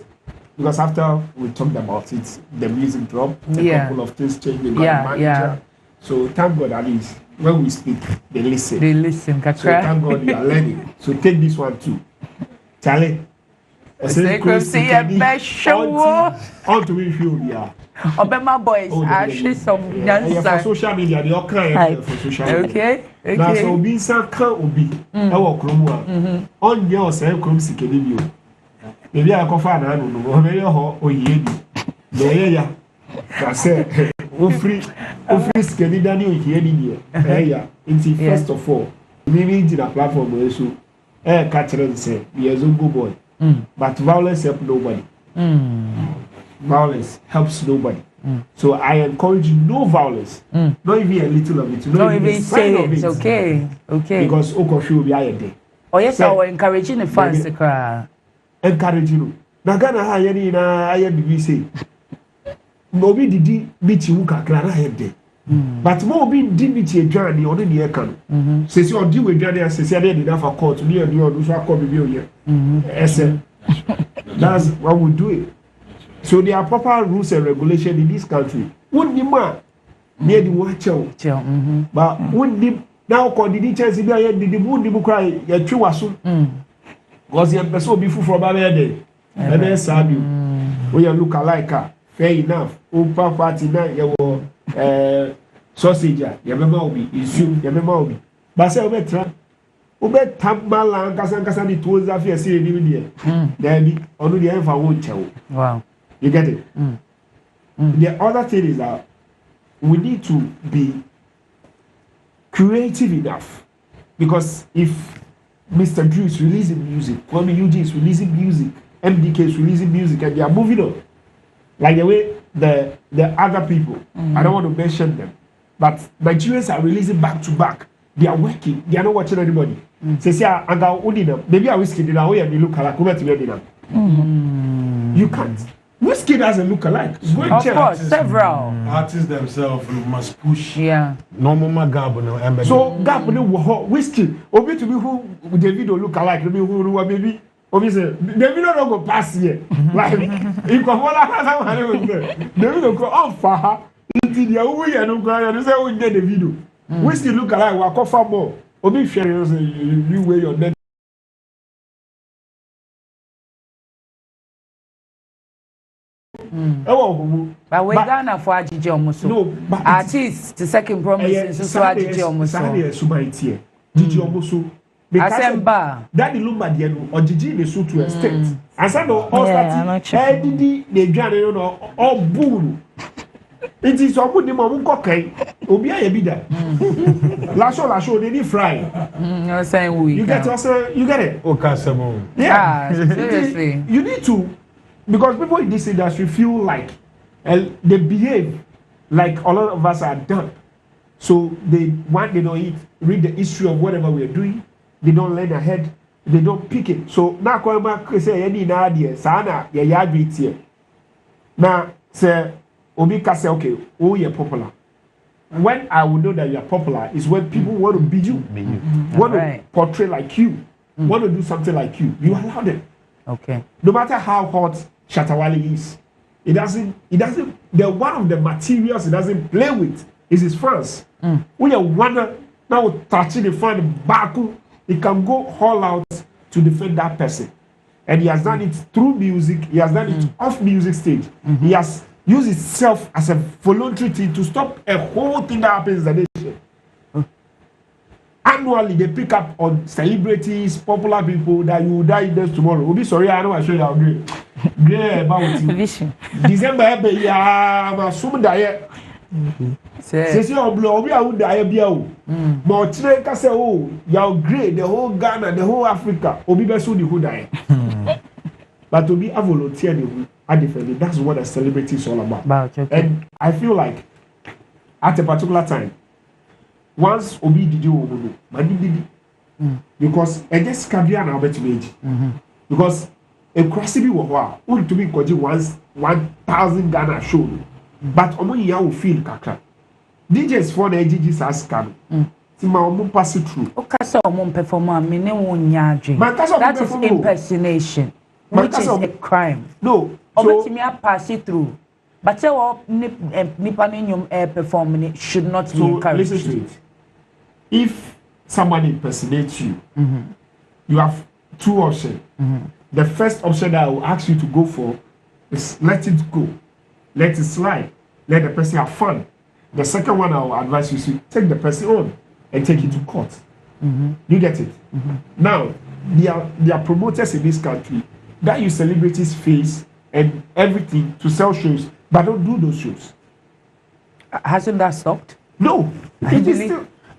S12: because after we talked about it, the music dropped, a couple of things changed, they got a manager. So thank God at least when we speak, they listen.
S2: They listen.
S12: So thank God you are learning. So take this one too. Charlie. On to me feel yeah.
S2: Obama boys actually some
S12: for social media, they all kind for social media.
S2: Okay.
S12: Now so be some can obi. I walk room on your same crum sikeni bio. Maybe I go find an no very ho oyedi. Yeah. That's it. Ofri sikeni dani oyedi there. Yeah. It's first of all, we need the platform so catch them say, be a good boy. But violence helps nobody. Violence helps nobody. So I encourage you, no violence. Not even a little of it.
S2: Not even say it. Okay.
S12: Because Okoshu will be a day.
S2: Oh yes, I will encouraging the fans to cry.
S12: Encourage you. Nagana hayani na ayedi say. Nobi didi biti uka klara hede. But more being dignity a journey on the air can. Says you deal with journey and says you did enough for court near the other so I call me that's what we do it. So there are proper rules and regulations in this country. Wouldn't the man near the watch out? But wouldn't the now call the chance to be a did the wound the cry a true wassu? Was the episode before from a day? And then Sabi, we are look alike. Fair enough. Opa party night, you sausage, you remember me, is you remember me. But say, Ube Tambala, Casan tours after seeing you there. Be only the end for one child.
S2: Wow.
S12: You get it? The other thing is that we need to be creative enough. Because if Mr. Drew is releasing music, Kwame UG is releasing music, MDK is releasing music, and they are moving on. Like the way the other people, I don't want to mention them, but Nigerians are releasing back to back. They are working. They are not watching anybody. Say, maybe I whiskey did not look alike. You can't. Whiskey doesn't look alike.
S2: Of course, several
S11: artists themselves must push.
S2: Normal
S11: gap no.
S12: So gap no whiskey. Obi to be who Davido look alike. Maybe who maybe. Obviously, Davido don't go pass here. Like if Davido go on far. Until the way I don't cry. I say we get the video. Whiskey look alike. We are far more. Obi share you wear your net.
S2: But we Ghana for Ajiji almost.
S12: No, but
S2: artists the second promise is so Ajiji almost.
S12: Saturday Sumaiti. Ajiji almost.
S2: Asemba.
S12: That the lumba there no. Ajiji the suit to extent. And some all start. Didi the journey no all bull. It is some the mom cocaine. Obi aye bi da. Lasho they need fry.
S2: You're saying we.
S12: You get also you get it.
S11: Okasemo.
S12: Yeah.
S2: Seriously.
S12: You need to, because people in this industry feel like they behave like a lot of us are done. So they don't read the history of whatever we are doing. They don't learn ahead. They don't pick it. So now going back say any idea sana ya yadwit here. Now say Obi ka say okay, oh you're popular. When I will know that you are popular is when people want to be you, want to portray like you, want to do something like you. You allow them.
S2: Okay.
S12: No matter how hot Shatta is, it doesn't. The one of the materials it doesn't play with is his fans. When you wanna now touching the fan back, it can go all out to defend that person. And he has done it through music, he has done it off music stage. He has used itself as a voluntary thing to stop a whole thing that happens in the nation. Annually, they pick up on celebrities, popular people that you will die this tomorrow. We'll be sorry, I know I show you how great. Great about you. December, yeah, I'm assuming that. Say, oh, blow, we are die, but today, I say, oh, you're great, the whole Ghana, the whole Africa, Obi Besu, the who die. But to be a volunteer, I defend it. That's what a celebrity is all about. And I feel like at a particular time, once Obi did you, because I just can't be an arbiter because a crosby war to be once 1,000 Ghana show, but Omo ya will feel kaka. DJs for the AGGs as scam. Tima pass it through.
S2: Okasa Omo performer, mene wonyaji. That is impersonation, which is a crime.
S12: No,
S2: Omo pass it through. But say what nipa air performing should not be encouraged.
S12: Listen to it. If somebody impersonates you, you have two options. The first option that I will ask you to go for is let it go, let it slide, let the person have fun. The second one I will advise you to take the person on and take it to court. You get it? Now, there are promoters in this country that use celebrities' face and everything to sell shows, but don't do those shows.
S2: Hasn't that stopped?
S12: No.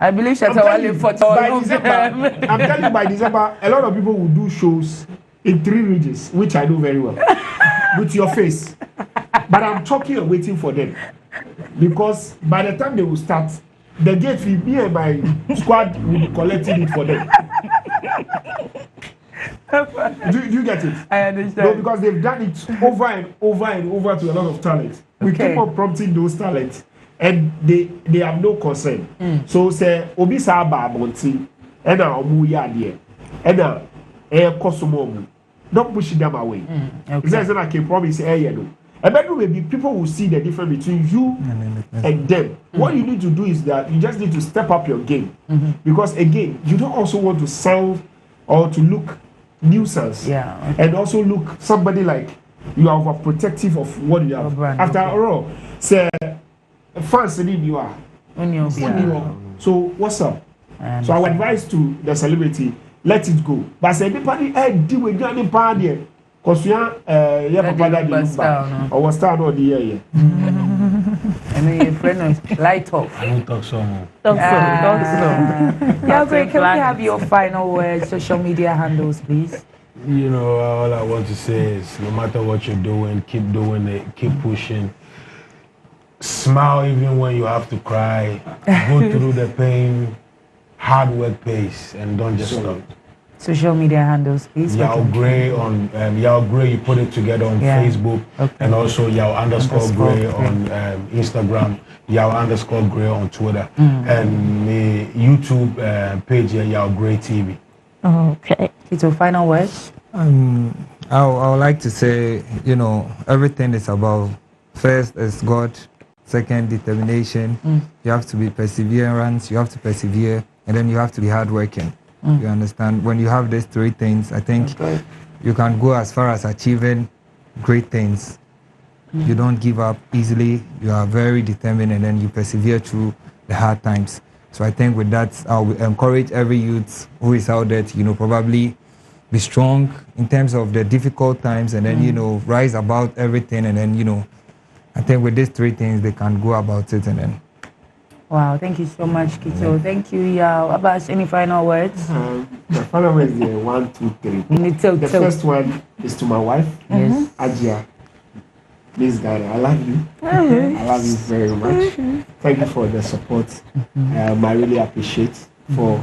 S2: I believe Shatta will for
S12: by December. I'm telling you, by December, a lot of people will do shows in 3 regions, which I know very well, with your face. But I'm talking and waiting for them because by the time they will start, the gate fee, me and my squad will be collecting it for them. Do you get it?
S2: I understand.
S12: No, because they've done it over and over and over to a lot of talent. We keep on prompting those talents. And they have no concern. So say obi sa ba abonti e na omu ya de e na e kosomo don't push them away. It's like a promise no. And maybe people will see the difference between you and them. What you need to do is that you just need to step up your game. Because again, you don't also want to sound or to look nuisance. And also look somebody like you are overprotective of what you have. After all, say fans need you are. So what's up? So our advice to the celebrity, let it go. But say anybody deal with any party because you yeah papa that the or was star no the year.
S2: And your friend light off.
S6: I don't talk so much.
S2: Talk so. Yeah, great. Can we have your final words, social media handles, please?
S11: You know, all I want to say is no matter what you're doing it, keep pushing. Smile even when you have to cry. Go through the pain. Hard work pays, and don't just stop.
S2: Social media handles, please.
S11: Yao Gray on Yao Gray. You put it together on Facebook, and also Yao _ Gray on Instagram. Yao _ Gray on Twitter, and the YouTube page here, Yao Gray TV.
S2: Okay. So final words.
S9: I would like to say, you know, everything is about first is God. Second, determination. You have to be perseverance. You have to persevere, and then you have to be hardworking. You understand? When you have these 3 things, I think you can go as far as achieving great things. You don't give up easily. You are very determined, and then you persevere through the hard times. So I think with that, I will encourage every youth who is out there to, you know, probably be strong in terms of the difficult times, and then you know, rise above everything, and then you know. I think with these 3 things, they can go about it and then.
S2: Wow, thank you so much, Kito. Thank you, Yao. Abbas, any final words?
S12: The final words are 1, 2, 3. The first one is to my wife, Ajia. Please, God, I love you. I love you very much. Thank you for the support. I really appreciate for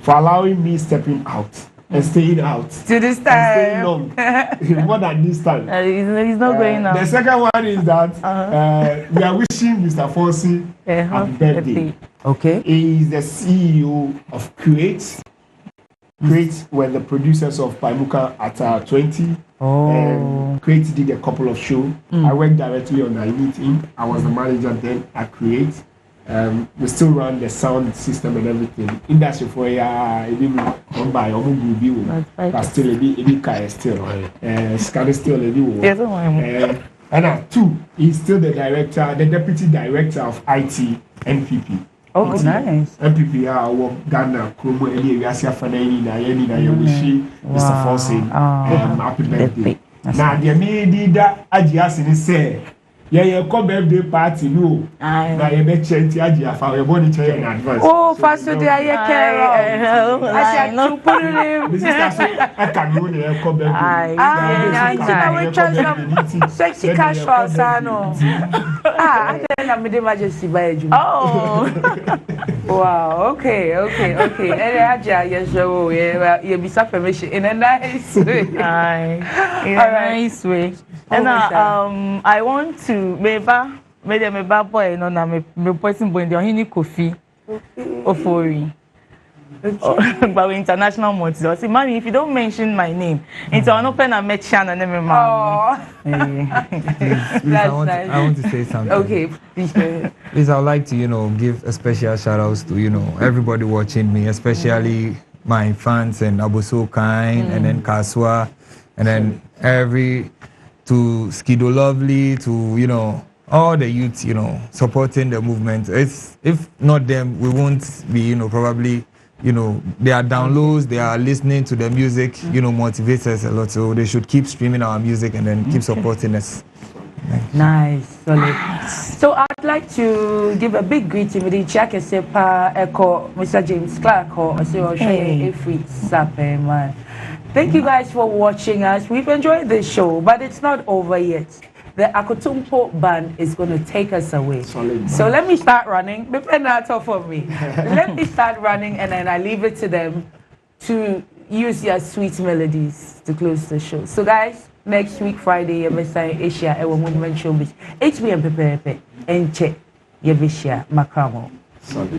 S12: allowing me stepping out. And staying out.
S2: To this time.
S12: And staying long. More than this time.
S10: He's not going now.
S12: The second one is that we are wishing Mr. Fonsi happy birthday.
S2: Okay.
S12: He is the CEO of Create. Create were the producers of Paimuka at 20. Create did a couple of shows. I worked directly on the meeting. I was the manager then at Create. we still run the sound system and everything. Industry for one by but still a bit still. Scan still a bit. And two, he's still the director, the deputy director of IT NPP.
S2: Oh, nice.
S12: NPP are Ghana, Kromo, Eli, Yasia Fanani, Nayeni, Nayoshi, Mr. Fossey, happy birthday. Now, the media, Ajias, say, yeah, come birthday party, no. Now, you bet Aji, for your body chair in advance.
S2: Oh, first day, I care. I said, to put him.
S12: This is I can do the come birthday.
S2: Sexy casual, Sano. I didn't have majesty by you. Oh, wow. Okay. And Aja, yes, you be permission in a nice way.
S10: In a nice way. And I want to made them a bad boy, no, I'm person boy in the Ohini Kofi Ofori. But we international motives. See, mommy, if you don't mention my name, it's an open and met Shannon and my mom.
S9: That's nice. I want to say something.
S2: Okay,
S9: please, I would like to, give a special shout out to, everybody watching me, especially my fans and Abuso Kind and then Kaswa and then to Skido Lovely, to, all the youth, supporting the movement. If not them, we won't be, probably, they are downloads, they are listening to the music, motivates us a lot. So they should keep streaming our music and then keep supporting us.
S2: Nice, solid. So I'd like to give a big greeting with the Jack Sepa Echo, Mr. James Clark, or man. Thank you guys for watching us. We've enjoyed this show, but it's not over yet. The Akotumpo band is going to take us away. So let me start running. Depend on top of me. Let me start running, and then I leave it to them to use their sweet melodies to close the show. So guys, next week Friday, you're missing Asia. I will movement Showbiz. HBM Pepe and check. You're Makramo.